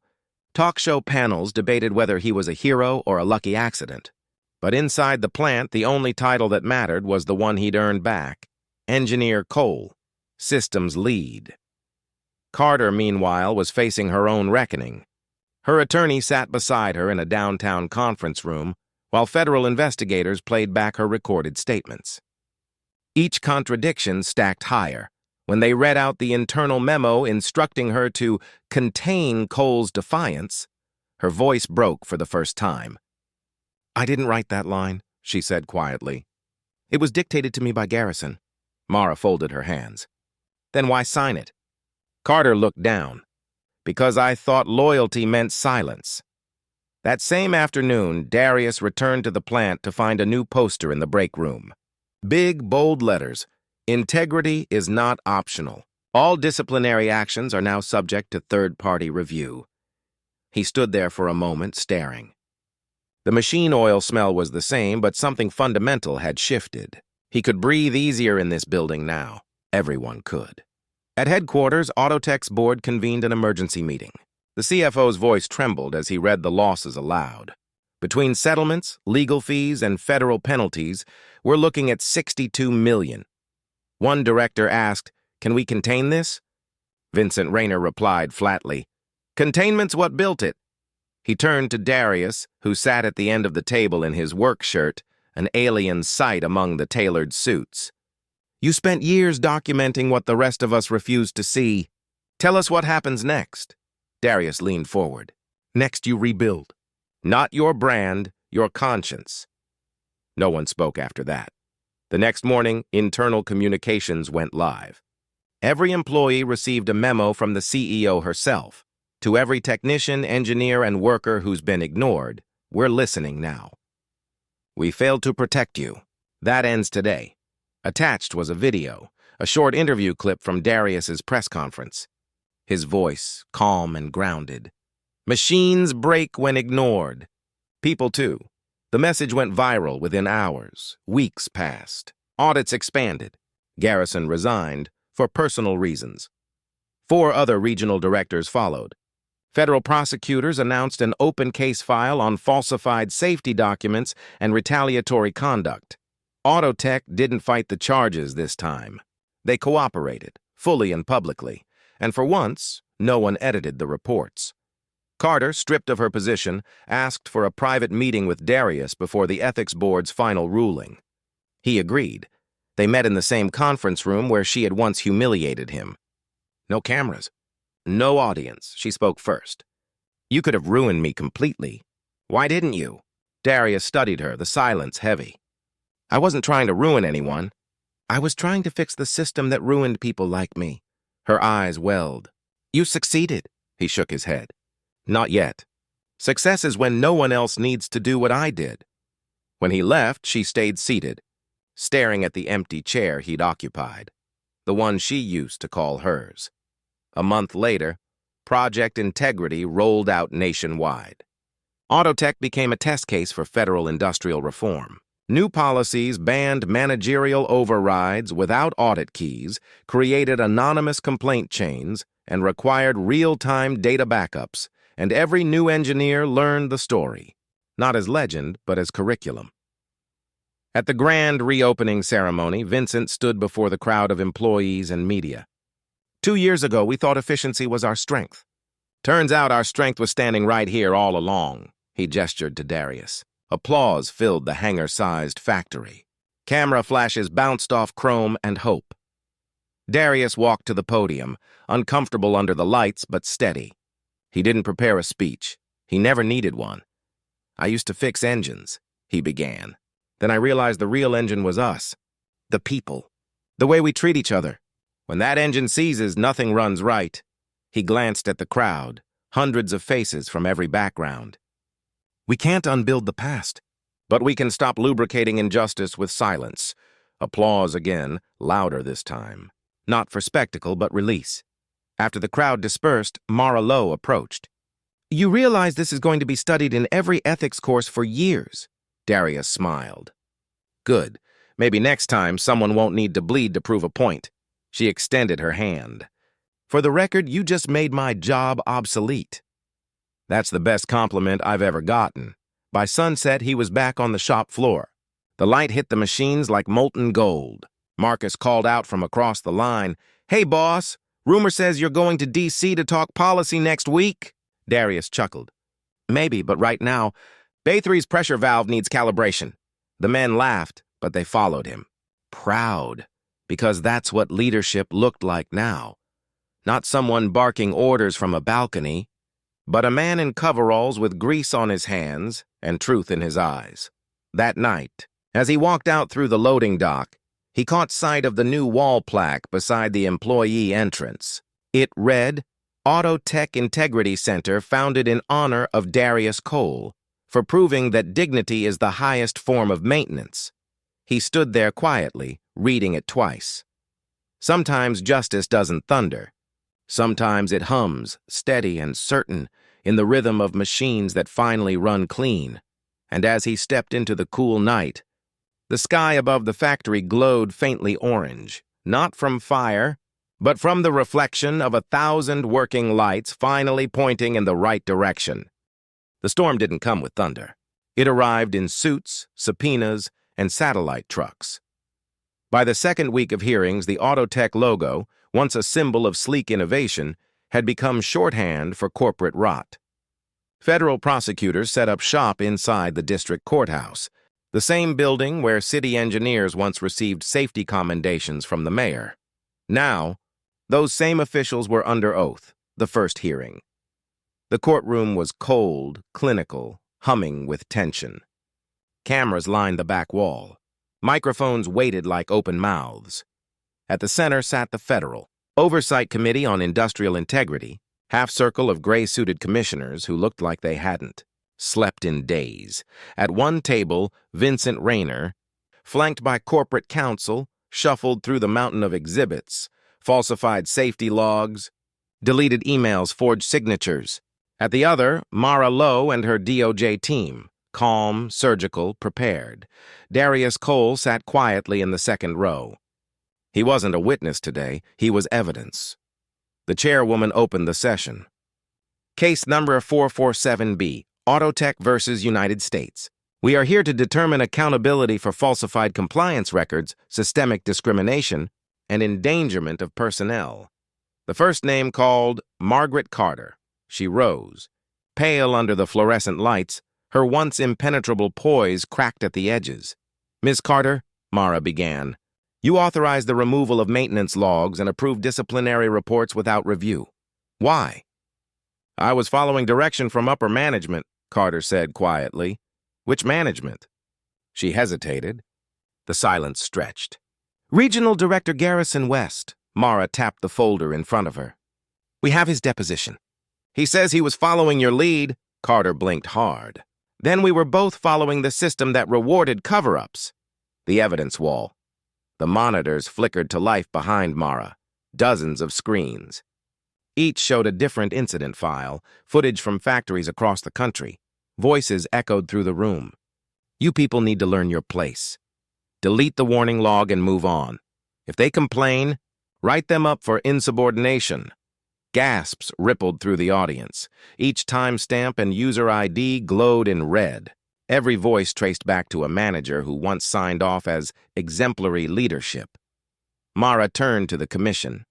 Talk show panels debated whether he was a hero or a lucky accident. But inside the plant, the only title that mattered was the one he'd earned back. Engineer Cole, systems lead. Carter, meanwhile, was facing her own reckoning. Her attorney sat beside her in a downtown conference room, while federal investigators played back her recorded statements. Each contradiction stacked higher. When they read out the internal memo instructing her to contain Cole's defiance, her voice broke for the first time. "I didn't write that line," she said quietly. "It was dictated to me by Garrison." Mara folded her hands. "Then why sign it?" Carter looked down. "Because I thought loyalty meant silence." That same afternoon, Darius returned to the plant to find a new poster in the break room. Big, bold letters. "Integrity is not optional. All disciplinary actions are now subject to third-party review." He stood there for a moment, staring. The machine oil smell was the same, but something fundamental had shifted. He could breathe easier in this building now. Everyone could. At headquarters, Autotech's board convened an emergency meeting. The CFO's voice trembled as he read the losses aloud. Between settlements, legal fees, and federal penalties, we're looking at $62 million. One director asked, "Can we contain this?" Vincent Rayner replied flatly, "Containment's what built it." He turned to Darius, who sat at the end of the table in his work shirt, an alien sight among the tailored suits. "You spent years documenting what the rest of us refused to see. Tell us what happens next." Darius leaned forward. "Next you rebuild. Not your brand, your conscience." No one spoke after that. The next morning, internal communications went live. Every employee received a memo from the CEO herself. To every technician, engineer, and worker who's been ignored, we're listening now. We failed to protect you. That ends today. Attached was a video, a short interview clip from Darius's press conference. His voice, calm and grounded. Machines break when ignored. People too. The message went viral within hours. Weeks passed. Audits expanded. Garrison resigned for personal reasons. 4 other regional directors followed. Federal prosecutors announced an open case file on falsified safety documents and retaliatory conduct. Autotech didn't fight the charges this time. They cooperated, fully and publicly, and for once, no one edited the reports. Carter, stripped of her position, asked for a private meeting with Darius before the ethics board's final ruling. He agreed. They met in the same conference room where she had once humiliated him. No cameras. No audience. She spoke first. "You could have ruined me completely. Why didn't you?" Darius studied her, the silence heavy. "I wasn't trying to ruin anyone. I was trying to fix the system that ruined people like me." Her eyes welled. "You succeeded." He shook his head. "Not yet. Success is when no one else needs to do what I did." When he left, she stayed seated, staring at the empty chair he'd occupied, the one she used to call hers. A month later, Project Integrity rolled out nationwide. Autotech became a test case for federal industrial reform. New policies banned managerial overrides without audit keys, created anonymous complaint chains, and required real-time data backups, and every new engineer learned the story, not as legend, but as curriculum. At the grand reopening ceremony, Vincent stood before the crowd of employees and media. 2 years ago, we thought efficiency was our strength. Turns out our strength was standing right here all along, he gestured to Darius. Applause filled the hangar-sized factory. Camera flashes bounced off Chrome and Hope. Darius walked to the podium, uncomfortable under the lights but steady. He didn't prepare a speech. He never needed one. "I used to fix engines," he began. "Then I realized the real engine was us. The people. The way we treat each other. When that engine seizes, nothing runs right." He glanced at the crowd, hundreds of faces from every background. "We can't unbuild the past, but we can stop lubricating injustice with silence." Applause again, louder this time. Not for spectacle, but release. After the crowd dispersed, Mara Lowe approached. "You realize this is going to be studied in every ethics course for years." Darius smiled. "Good. Maybe next time someone won't need to bleed to prove a point." She extended her hand. "For the record, you just made my job obsolete." That's the best compliment I've ever gotten. By sunset, he was back on the shop floor. The light hit the machines like molten gold. Marcus called out from across the line, "Hey, boss, rumor says you're going to D.C. to talk policy next week." Darius chuckled. "Maybe, but right now, Bay 3's pressure valve needs calibration." The men laughed, but they followed him. Proud, because that's what leadership looked like now. Not someone barking orders from a balcony, but a man in coveralls with grease on his hands and truth in his eyes. That night, as he walked out through the loading dock, he caught sight of the new wall plaque beside the employee entrance. It read, Autotech Integrity Center founded in honor of Darius Cole, for proving that dignity is the highest form of maintenance. He stood there quietly, reading it twice. Sometimes justice doesn't thunder. Sometimes it hums, steady and certain, in the rhythm of machines that finally run clean. And as he stepped into the cool night, the sky above the factory glowed faintly orange. not from fire, but from the reflection of 1,000 working lights finally pointing in the right direction. The storm didn't come with thunder. It arrived in suits, subpoenas, and satellite trucks. By the second week of hearings, the Autotech logo, once a symbol of sleek innovation, had become shorthand for corporate rot. Federal prosecutors set up shop inside the district courthouse, the same building where city engineers once received safety commendations from the mayor. Now, those same officials were under oath, the first hearing. The courtroom was cold, clinical, humming with tension. Cameras lined the back wall. Microphones waited like open mouths. At the center sat the Federal Oversight Committee on Industrial Integrity, half-circle of gray-suited commissioners who looked like they hadn't slept in days. At one table, Vincent Rayner, flanked by corporate counsel, shuffled through the mountain of exhibits, falsified safety logs, deleted emails, forged signatures. At the other, Mara Lowe and her DOJ team, calm, surgical, prepared. Darius Cole sat quietly in the second row. He wasn't a witness today, he was evidence. The chairwoman opened the session. Case number 447B, Autotech versus United States. We are here to determine accountability for falsified compliance records, systemic discrimination, and endangerment of personnel. The first name called Margaret Carter. She rose. Pale under the fluorescent lights, her once impenetrable poise cracked at the edges. Ms. Carter, Mara began, you authorized the removal of maintenance logs and approved disciplinary reports without review. Why? I was following direction from upper management, Carter said quietly. Which management? She hesitated. The silence stretched. Regional Director Garrison West. Mara tapped the folder in front of her. We have his deposition. He says he was following your lead. Carter blinked hard. Then we were both following the system that rewarded cover-ups. The evidence wall. The monitors flickered to life behind Mara. Dozens of screens. Each showed a different incident file, footage from factories across the country. Voices echoed through the room. You people need to learn your place. Delete the warning log and move on. If they complain, write them up for insubordination. Gasps rippled through the audience. Each timestamp and user ID glowed in red. Every voice traced back to a manager who once signed off as exemplary leadership. Mara turned to the commission.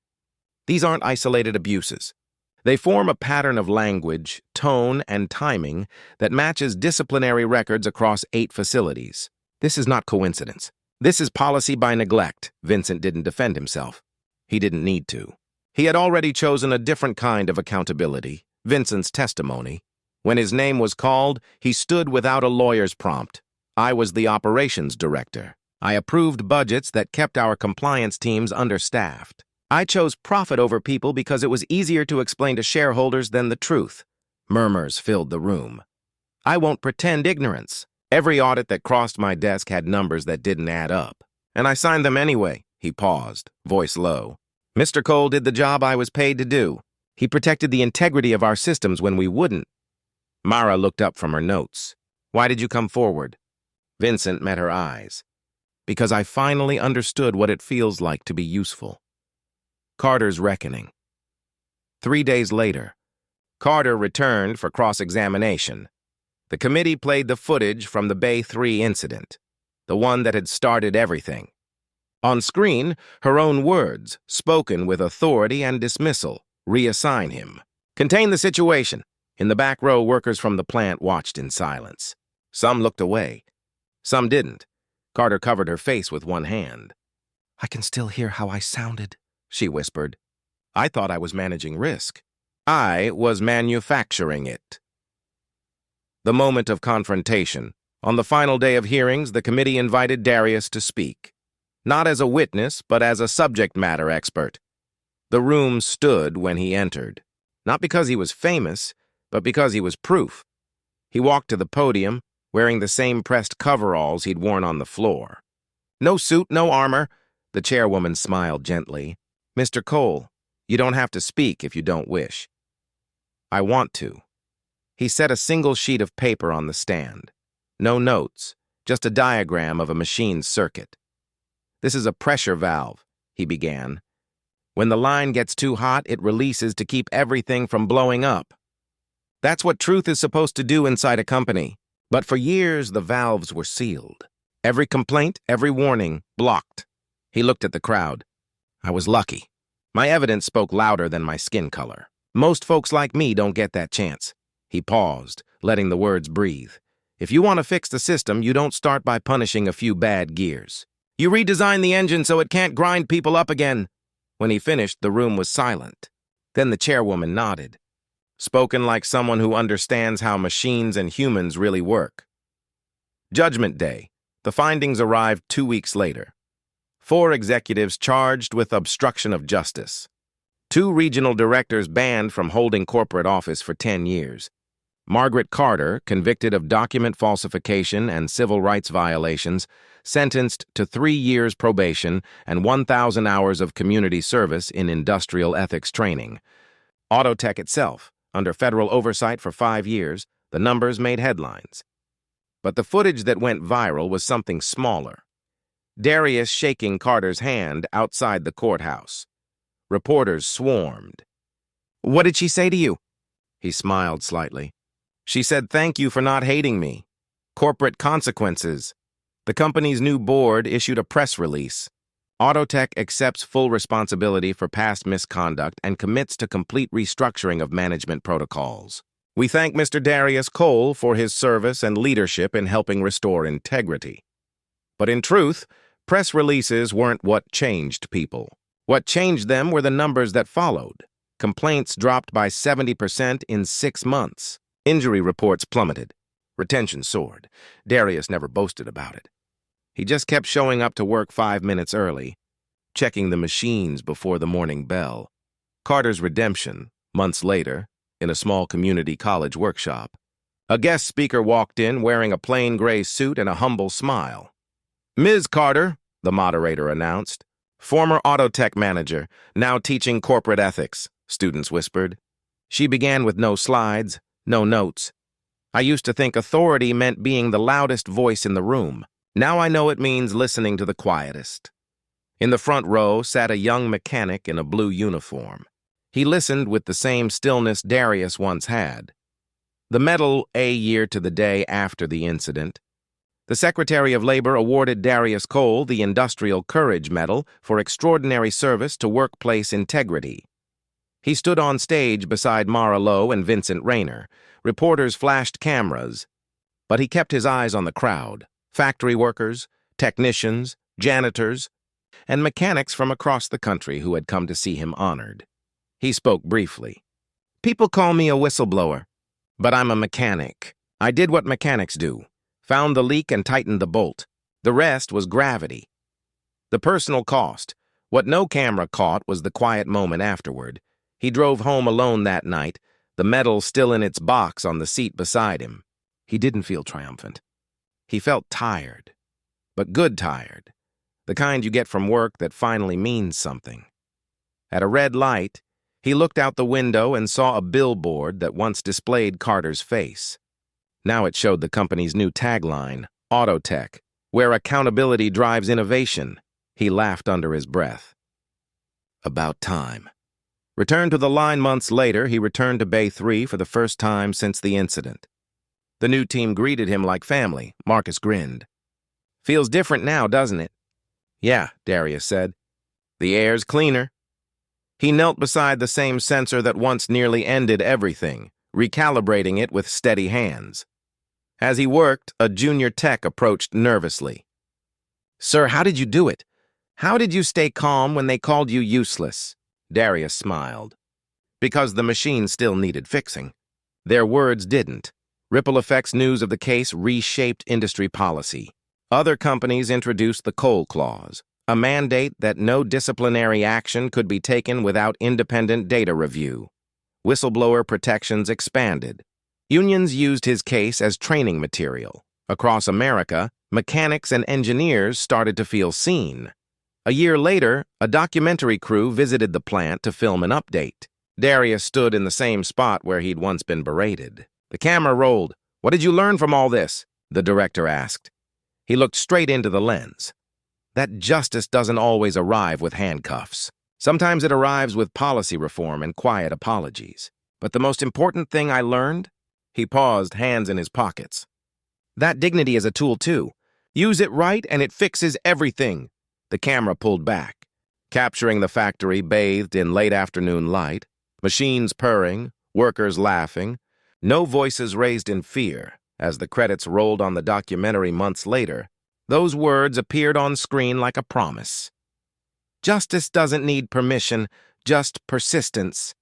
These aren't isolated abuses. They form a pattern of language, tone, and timing that matches disciplinary records across 8 facilities. This is not coincidence. This is policy by neglect. Vincent didn't defend himself. He didn't need to. He had already chosen a different kind of accountability, Vincent's testimony. When his name was called, he stood without a lawyer's prompt. I was the operations director. I approved budgets that kept our compliance teams understaffed. I chose profit over people because it was easier to explain to shareholders than the truth. Murmurs filled the room. I won't pretend ignorance. Every audit that crossed my desk had numbers that didn't add up. And I signed them anyway. He paused, voice low. Mr. Cole did the job I was paid to do. He protected the integrity of our systems when we wouldn't. Mara looked up from her notes. Why did you come forward? Vincent met her eyes. Because I finally understood what it feels like to be useful. Carter's reckoning. 3 days later, Carter returned for cross-examination. The committee played the footage from the Bay 3 incident, the one that had started everything. On screen, her own words, spoken with authority and dismissal, reassign him. Contain the situation. In the back row, workers from the plant watched in silence. Some looked away. Some didn't. Carter covered her face with one hand. I can still hear how I sounded, she whispered. I thought I was managing risk. I was manufacturing it. The moment of confrontation. On the final day of hearings, the committee invited Darius to speak. Not as a witness, but as a subject matter expert. The room stood when he entered. Not because he was famous, but because he was proof. He walked to the podium, wearing the same pressed coveralls he'd worn on the floor. No suit, no armor. The chairwoman smiled gently. Mr. Cole, you don't have to speak if you don't wish. I want to. He set a single sheet of paper on the stand. No notes, just a diagram of a machine's circuit. This is a pressure valve. he began. "When the line gets too hot, it releases to keep everything from blowing up. That's what truth is supposed to do inside a company. But for years, the valves were sealed. Every complaint, every warning, blocked." He looked at the crowd. "I was lucky. My evidence spoke louder than my skin color. Most folks like me don't get that chance." He paused, letting the words breathe. "If you want to fix the system, you don't start by punishing a few bad gears. You redesign the engine so it can't grind people up again." When he finished, the room was silent. Then the chairwoman nodded, spoken like someone who understands how machines and humans really work. Judgment Day. The findings arrived 2 weeks later. 4 executives charged with obstruction of justice. 2 regional directors banned from holding corporate office for 10 years. Margaret Carter, convicted of document falsification and civil rights violations, sentenced to 3 years probation and 1,000 hours of community service in industrial ethics training. Autotech itself, under federal oversight for 5 years, the numbers made headlines. But the footage that went viral was something smaller. Darius shaking Carter's hand outside the courthouse. Reporters swarmed. "What did she say to you?" He smiled slightly. "She said thank you for not hating me. Corporate consequences." The company's new board issued a press release. Autotech accepts full responsibility for past misconduct and commits to complete restructuring of management protocols. "We thank Mr. Darius Cole for his service and leadership in helping restore integrity." But in truth, press releases weren't what changed people. What changed them were the numbers that followed. Complaints dropped by 70% in 6 months. Injury reports plummeted. Retention soared. Darius never boasted about it. He just kept showing up to work 5 minutes early, checking the machines before the morning bell. Carter's redemption, months later, in a small community college workshop. A guest speaker walked in wearing a plain gray suit and a humble smile. "Ms. Carter," the moderator announced. "Former Autotech manager, now teaching corporate ethics," students whispered. She began with no slides, no notes. "I used to think authority meant being the loudest voice in the room. Now I know it means listening to the quietest." In the front row sat a young mechanic in a blue uniform. He listened with the same stillness Darius once had. The medal a year to the day after the incident. The Secretary of Labor awarded Darius Cole the Industrial Courage Medal for extraordinary service to workplace integrity. He stood on stage beside Mara Lowe and Vincent Rayner. Reporters flashed cameras, but he kept his eyes on the crowd. Factory workers, technicians, janitors, and mechanics from across the country who had come to see him honored. He spoke briefly. "People call me a whistleblower, but I'm a mechanic. I did what mechanics do. Found the leak and tightened the bolt. The rest was gravity." The personal cost, what no camera caught, was the quiet moment afterward. He drove home alone that night, the medal still in its box on the seat beside him. He didn't feel triumphant. He felt tired, but good tired, the kind you get from work that finally means something. At a red light, he looked out the window and saw a billboard that once displayed Carter's face. Now it showed the company's new tagline, Autotech, where accountability drives innovation. He laughed under his breath. About time. Returned to the line months later, he returned to Bay 3 for the first time since the incident. The new team greeted him like family. Marcus grinned. "Feels different now, doesn't it?" "Yeah," Darius said. "The air's cleaner." He knelt beside the same sensor that once nearly ended everything, recalibrating it with steady hands. As he worked, a junior tech approached nervously. "Sir, how did you do it? How did you stay calm when they called you useless?" Darius smiled. "Because the machine still needed fixing. Their words didn't. Ripple effects news of the case reshaped industry policy. Other companies introduced the Cole Clause, a mandate that no disciplinary action could be taken without independent data review. Whistleblower protections expanded. Unions used his case as training material. Across America, mechanics and engineers started to feel seen. A year later, a documentary crew visited the plant to film an update. Darius stood in the same spot where he'd once been berated. The camera rolled. "What did you learn from all this?" the director asked. He looked straight into the lens. that justice doesn't always arrive with handcuffs. Sometimes it arrives with policy reform and quiet apologies. But the most important thing I learned? He paused, hands in his pockets. That dignity is a tool, too. Use it right and it fixes everything. The camera pulled back, capturing the factory bathed in late afternoon light, machines purring, workers laughing, no voices raised in fear. As the credits rolled on the documentary months later, those words appeared on screen like a promise. Justice doesn't need permission, just persistence.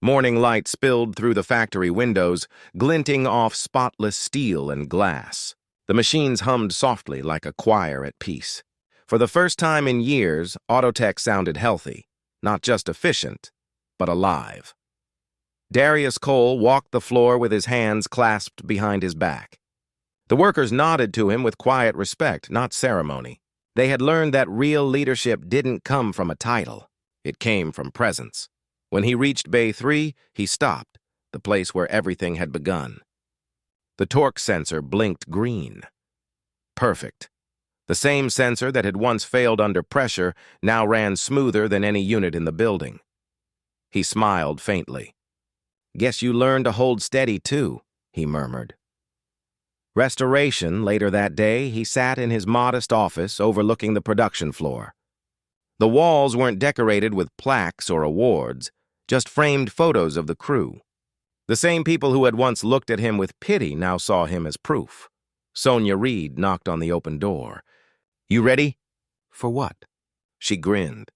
Morning light spilled through the factory windows, glinting off spotless steel and glass. The machines hummed softly like a choir at peace. For the first time in years, Autotech sounded healthy, not just efficient, but alive. Darius Cole walked the floor with his hands clasped behind his back. The workers nodded to him with quiet respect, not ceremony. They had learned that real leadership didn't come from a title. It came from presence. When he reached Bay 3, he stopped, the place where everything had begun. The torque sensor blinked green. Perfect. The same sensor that had once failed under pressure now ran smoother than any unit in the building. He smiled faintly. "Guess you learned to hold steady, too," he murmured. Restoration, later that day, he sat in his modest office overlooking the production floor. The walls weren't decorated with plaques or awards, just framed photos of the crew. The same people who had once looked at him with pity now saw him as proof. Sonia Reed knocked on the open door. "You ready?" "For what?" She grinned.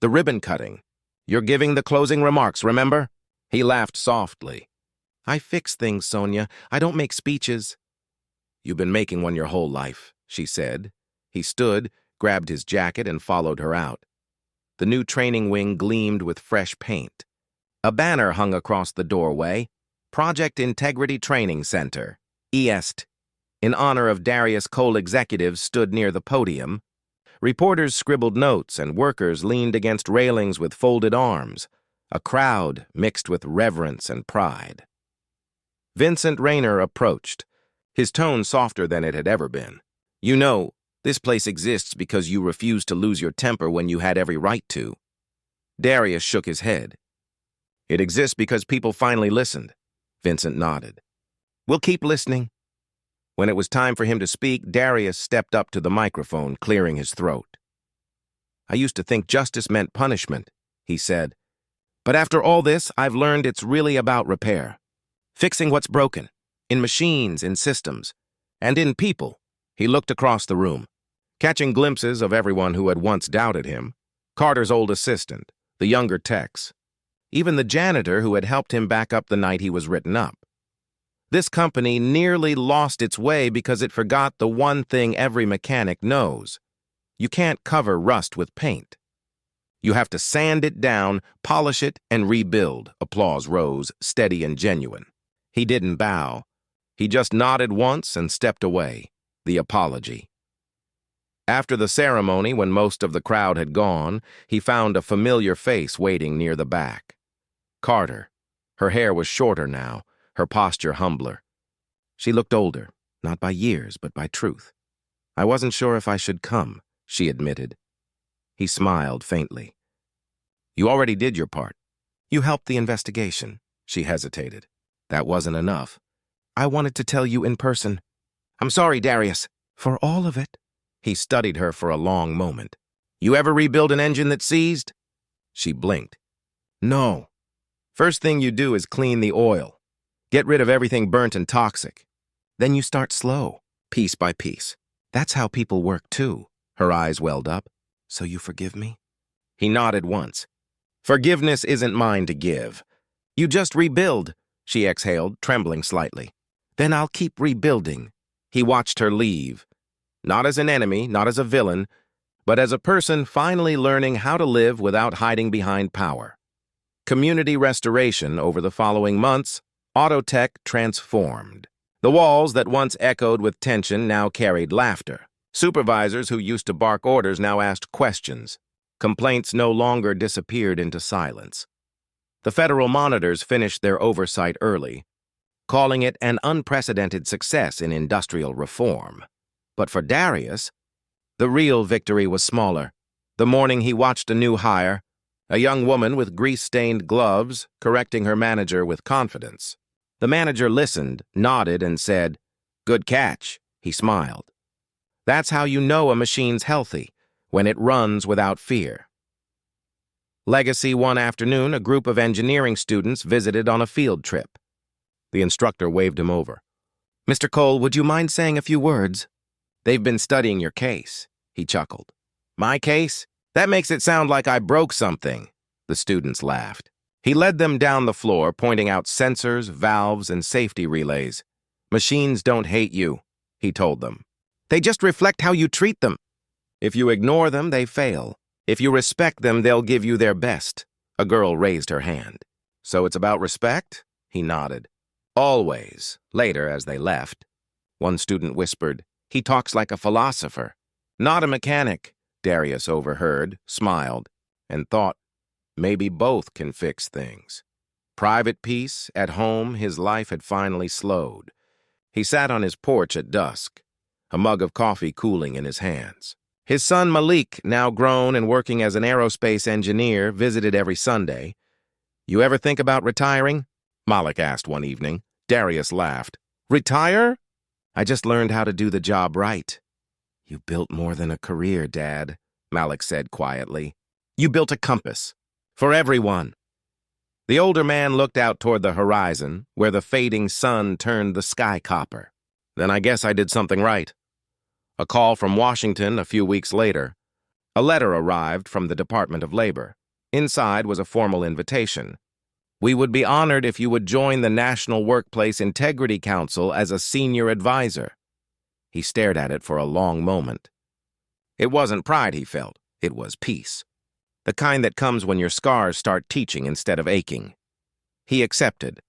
"The ribbon cutting. You're giving the closing remarks, remember?" He laughed softly. "I fix things, Sonia. I don't make speeches." "You've been making one your whole life," she said. He stood, grabbed his jacket, and followed her out. The new training wing gleamed with fresh paint. A banner hung across the doorway, Project Integrity Training Center, EST. In honor of Darius Cole, executives stood near the podium. Reporters scribbled notes and workers leaned against railings with folded arms, a crowd mixed with reverence and pride. Vincent Rayner approached, his tone softer than it had ever been. "You know, this place exists because you refused to lose your temper when you had every right to." Darius shook his head. "It exists because people finally listened." Vincent nodded. "We'll keep listening." When it was time for him to speak, Darius stepped up to the microphone, clearing his throat. "I used to think justice meant punishment," he said. "But after all this, I've learned it's really about repair. Fixing what's broken, in machines, in systems, and in people." He looked across the room, catching glimpses of everyone who had once doubted him. Carter's old assistant, the younger techs, even the janitor who had helped him back up the night he was written up. This company nearly lost its way because it forgot the one thing every mechanic knows. You can't cover rust with paint. You have to sand it down, polish it, and rebuild. Applause rose, steady and genuine. He didn't bow. He just nodded once and stepped away. The apology. After the ceremony, when most of the crowd had gone, he found a familiar face waiting near the back. Carter. Her hair was shorter now, her posture humbler. She looked older, not by years, but by truth. "I wasn't sure if I should come," she admitted. He smiled faintly. "You already did your part. You helped the investigation." She hesitated. "That wasn't enough. I wanted to tell you in person." "I'm sorry, Darius." "For all of it." He studied her for a long moment. "You ever rebuild an engine that seized?" She blinked. "No. First thing you do is clean the oil. Get rid of everything burnt and toxic. Then you start slow, piece by piece. That's how people work too." Her eyes welled up. "So you forgive me?" He nodded once. "Forgiveness isn't mine to give. You just rebuild," she exhaled, trembling slightly. "Then I'll keep rebuilding." He watched her leave. Not as an enemy, not as a villain, but as a person finally learning how to live without hiding behind power. Community restoration over the following months, Autotech transformed. The walls that once echoed with tension now carried laughter. Supervisors who used to bark orders now asked questions. Complaints no longer disappeared into silence. The federal monitors finished their oversight early, calling it an unprecedented success in industrial reform. But for Darius, The real victory was smaller. The morning he watched a new hire, a young woman with grease-stained gloves, correcting her manager with confidence. The manager listened, nodded, and said, "Good catch." He smiled. That's how you know a machine's healthy, when it runs without fear. Legacy one afternoon, a group of engineering students visited on a field trip. The instructor waved him over. "Mr. Cole, would you mind saying a few words?" "They've been studying your case," he chuckled. "My case? That makes it sound like I broke something." The students laughed. He led them down the floor, pointing out sensors, valves, and safety relays. "Machines don't hate you," he told them. "They just reflect how you treat them. If you ignore them, they fail. If you respect them, they'll give you their best." A girl raised her hand. "So it's about respect?" He nodded. "Always." Later, as they left, one student whispered, "He talks like a philosopher." "Not a mechanic," Darius overheard, smiled, and thought, maybe both can fix things. Private peace, at home, his life had finally slowed. He sat on his porch at dusk, a mug of coffee cooling in his hands. His son Malik, now grown and working as an aerospace engineer, visited every Sunday. "You ever think about retiring?" Malik asked one evening. Darius laughed. "Retire? I just learned how to do the job right." "You built more than a career, Dad," Malik said quietly. "You built a compass. For everyone." The older man looked out toward the horizon, where the fading sun turned the sky copper. "Then I guess I did something right." A call from Washington a few weeks later. A letter arrived from the Department of Labor. Inside was a formal invitation. "We would be honored if you would join the National Workplace Integrity Council as a senior advisor." He stared at it for a long moment. It wasn't pride he felt, it was peace. The kind that comes when your scars start teaching instead of aching. He accepted.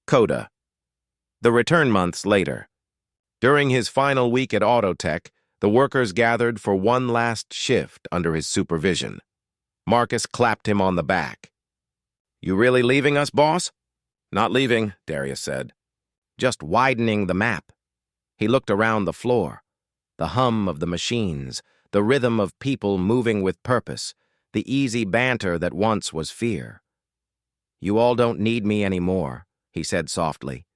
Coda. The return months later. During his final week at Autotech, the workers gathered for one last shift under his supervision. Marcus clapped him on the back. "You really leaving us, boss?" "Not leaving," Darius said. "Just widening the map." He looked around the floor. The hum of the machines, the rhythm of people moving with purpose, the easy banter that once was fear. "You all don't need me anymore," he said softly.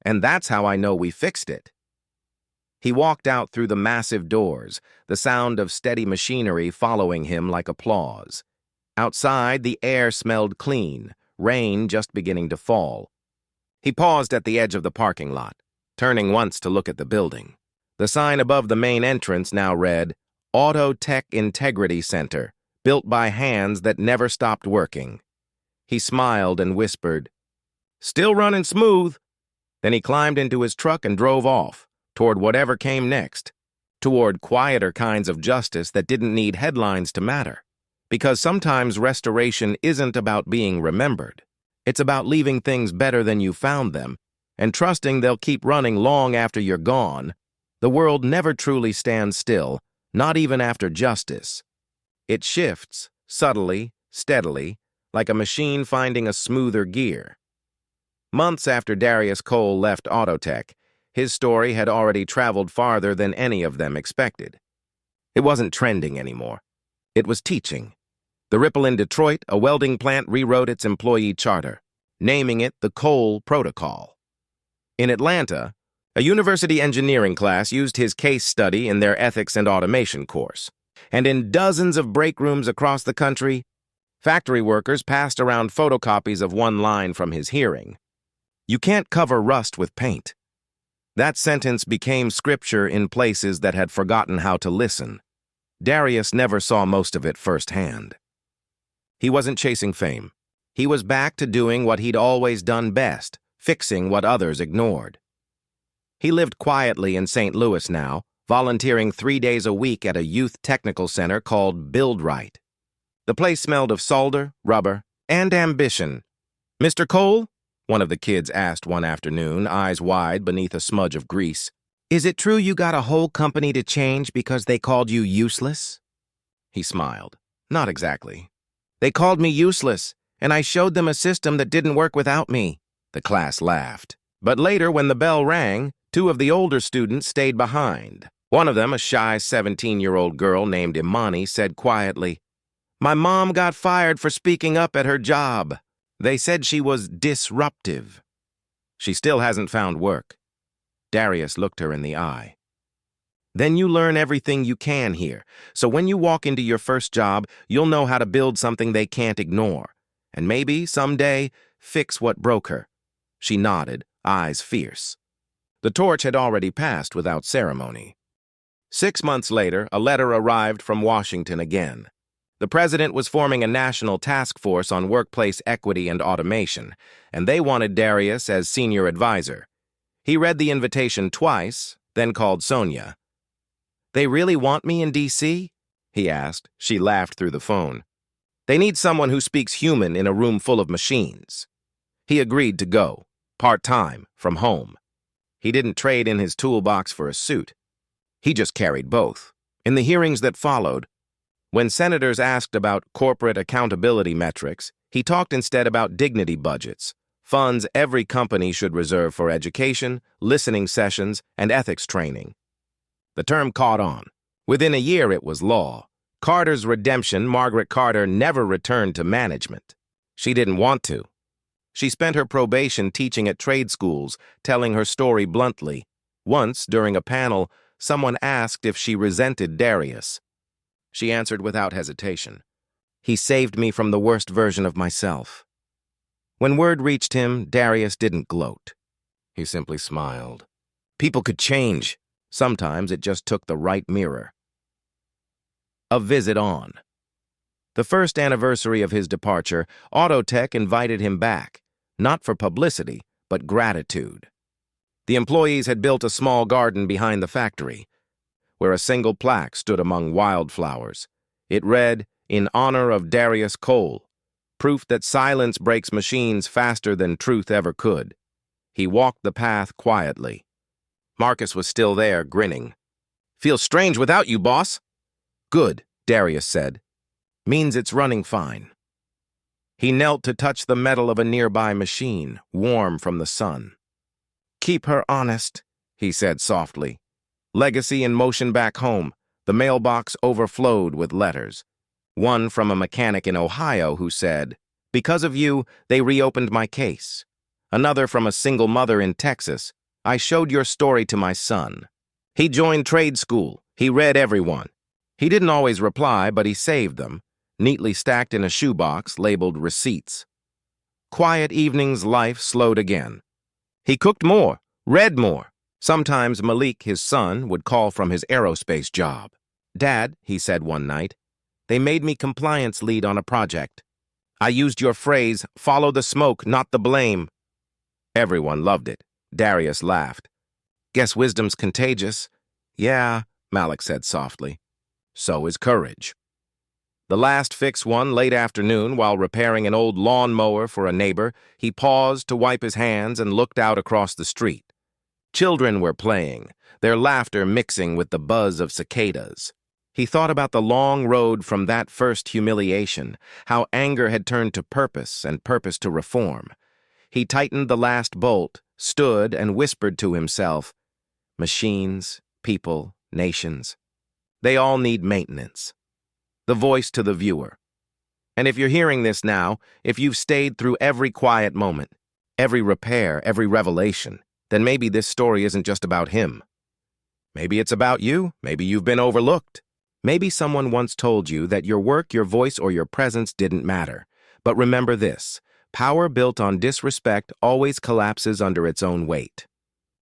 "And that's how I know we fixed it." He walked out through the massive doors, the sound of steady machinery following him like applause. Outside, the air smelled clean, rain just beginning to fall. He paused at the edge of the parking lot, turning once to look at the building. The sign above the main entrance now read, "Autotech Integrity Center, built by hands that never stopped working." He smiled and whispered, "Still running smooth." Then he climbed into his truck and drove off, toward whatever came next, toward quieter kinds of justice that didn't need headlines to matter. Because sometimes restoration isn't about being remembered. It's about leaving things better than you found them, and trusting they'll keep running long after you're gone. The world never truly stands still, not even after justice. It shifts, subtly, steadily, like a machine finding a smoother gear. Months after Darius Cole left Autotech, his story had already traveled farther than any of them expected. It wasn't trending anymore. It was teaching. The ripple in Detroit, a welding plant rewrote its employee charter, naming it the Cole Protocol. In Atlanta, a university engineering class used his case study in their ethics and automation course. And in dozens of break rooms across the country, factory workers passed around photocopies of one line from his hearing. "You can't cover rust with paint." That sentence became scripture in places that had forgotten how to listen. Darius never saw most of it firsthand. He wasn't chasing fame. He was back to doing what he'd always done best, fixing what others ignored. He lived quietly in St. Louis now, volunteering 3 days a week at a youth technical center called Build Right. The place smelled of solder, rubber, and ambition. "Mr. Cole?" one of the kids asked one afternoon, eyes wide beneath a smudge of grease. "Is it true you got a whole company to change because they called you useless?" He smiled. "Not exactly. They called me useless, and I showed them a system that didn't work without me." The class laughed. But later, when the bell rang, 2 of the older students stayed behind. One of them, a shy 17-year-old girl named Imani, said quietly, "My mom got fired for speaking up at her job. They said she was disruptive. She still hasn't found work." Darius looked her in the eye. "Then you learn everything you can here, so when you walk into your first job, you'll know how to build something they can't ignore, and maybe, someday, fix what broke her." She nodded, eyes fierce. The torch had already passed without ceremony. 6 months later, a letter arrived from Washington again. The president was forming a national task force on workplace equity and automation, and they wanted Darius as senior advisor. He read the invitation twice, then called Sonia. "They really want me in D.C.?" he asked. She laughed through the phone. "They need someone who speaks human in a room full of machines." He agreed to go, part-time, from home. He didn't trade in his toolbox for a suit. He just carried both. In the hearings that followed, when senators asked about corporate accountability metrics, he talked instead about dignity budgets, funds every company should reserve for education, listening sessions, and ethics training. The term caught on. Within a year, it was law. Carter's redemption, Margaret Carter never returned to management. She didn't want to. She spent her probation teaching at trade schools, telling her story bluntly. Once, during a panel, someone asked if she resented Darius. She answered without hesitation, "He saved me from the worst version of myself." When word reached him, Darius didn't gloat. He simply smiled. People could change. Sometimes it just took the right mirror. A visit on. The first anniversary of his departure, Autotech invited him back, not for publicity, but gratitude. The employees had built a small garden behind the factory, where a single plaque stood among wildflowers. It read, "In honor of Darius Cole," proof that silence breaks machines faster than truth ever could. He walked the path quietly. Marcus was still there, grinning. "Feels strange without you, boss." "Good," Darius said. "Means it's running fine." He knelt to touch the metal of a nearby machine, warm from the sun. "Keep her honest," he said softly. Legacy in motion back home. The mailbox overflowed with letters. One from a mechanic in Ohio who said, "Because of you, they reopened my case." Another from a single mother in Texas, "I showed your story to my son." He joined trade school. He read everyone. He didn't always reply, but he saved them, neatly stacked in a shoebox labeled receipts. Quiet evenings, life slowed again. He cooked more, read more. Sometimes Malik, his son, would call from his aerospace job. "Dad," he said one night, "they made me compliance lead on a project. I used your phrase, 'follow the smoke, not the blame.'" Everyone loved it. Darius laughed. "Guess wisdom's contagious." "Yeah," Malik said softly. "So is courage." The last fix one late afternoon, while repairing an old lawnmower for a neighbor, he paused to wipe his hands and looked out across the street. Children were playing, their laughter mixing with the buzz of cicadas. He thought about the long road from that first humiliation, how anger had turned to purpose and purpose to reform. He tightened the last bolt, stood, and whispered to himself, "Machines, people, nations, they all need maintenance." The voice to the viewer. And if you're hearing this now, if you've stayed through every quiet moment, every repair, every revelation, then maybe this story isn't just about him. Maybe it's about you. Maybe you've been overlooked. Maybe someone once told you that your work, your voice, or your presence didn't matter. But remember this, power built on disrespect always collapses under its own weight.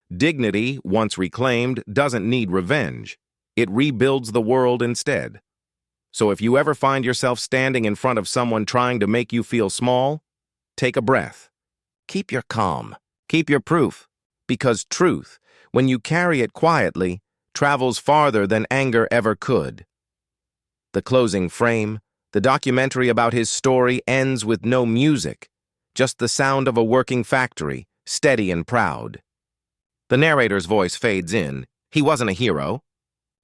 Dignity, once reclaimed, doesn't need revenge. It rebuilds the world instead. So if you ever find yourself standing in front of someone trying to make you feel small, take a breath. Keep your calm. Keep your proof. Because truth, when you carry it quietly, travels farther than anger ever could. The closing frame, the documentary about his story, ends with no music, just the sound of a working factory, steady and proud. The narrator's voice fades in. He wasn't a hero.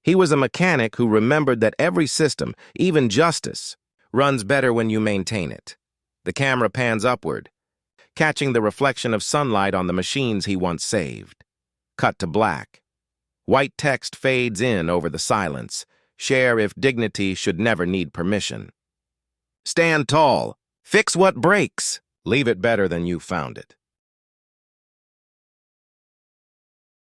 He was a mechanic who remembered that every system, even justice, runs better when you maintain it. The camera pans upward, catching the reflection of sunlight on the machines he once saved. Cut to black. White text fades in over the silence. Share if dignity should never need permission. Stand tall. Fix what breaks. Leave it better than you found it.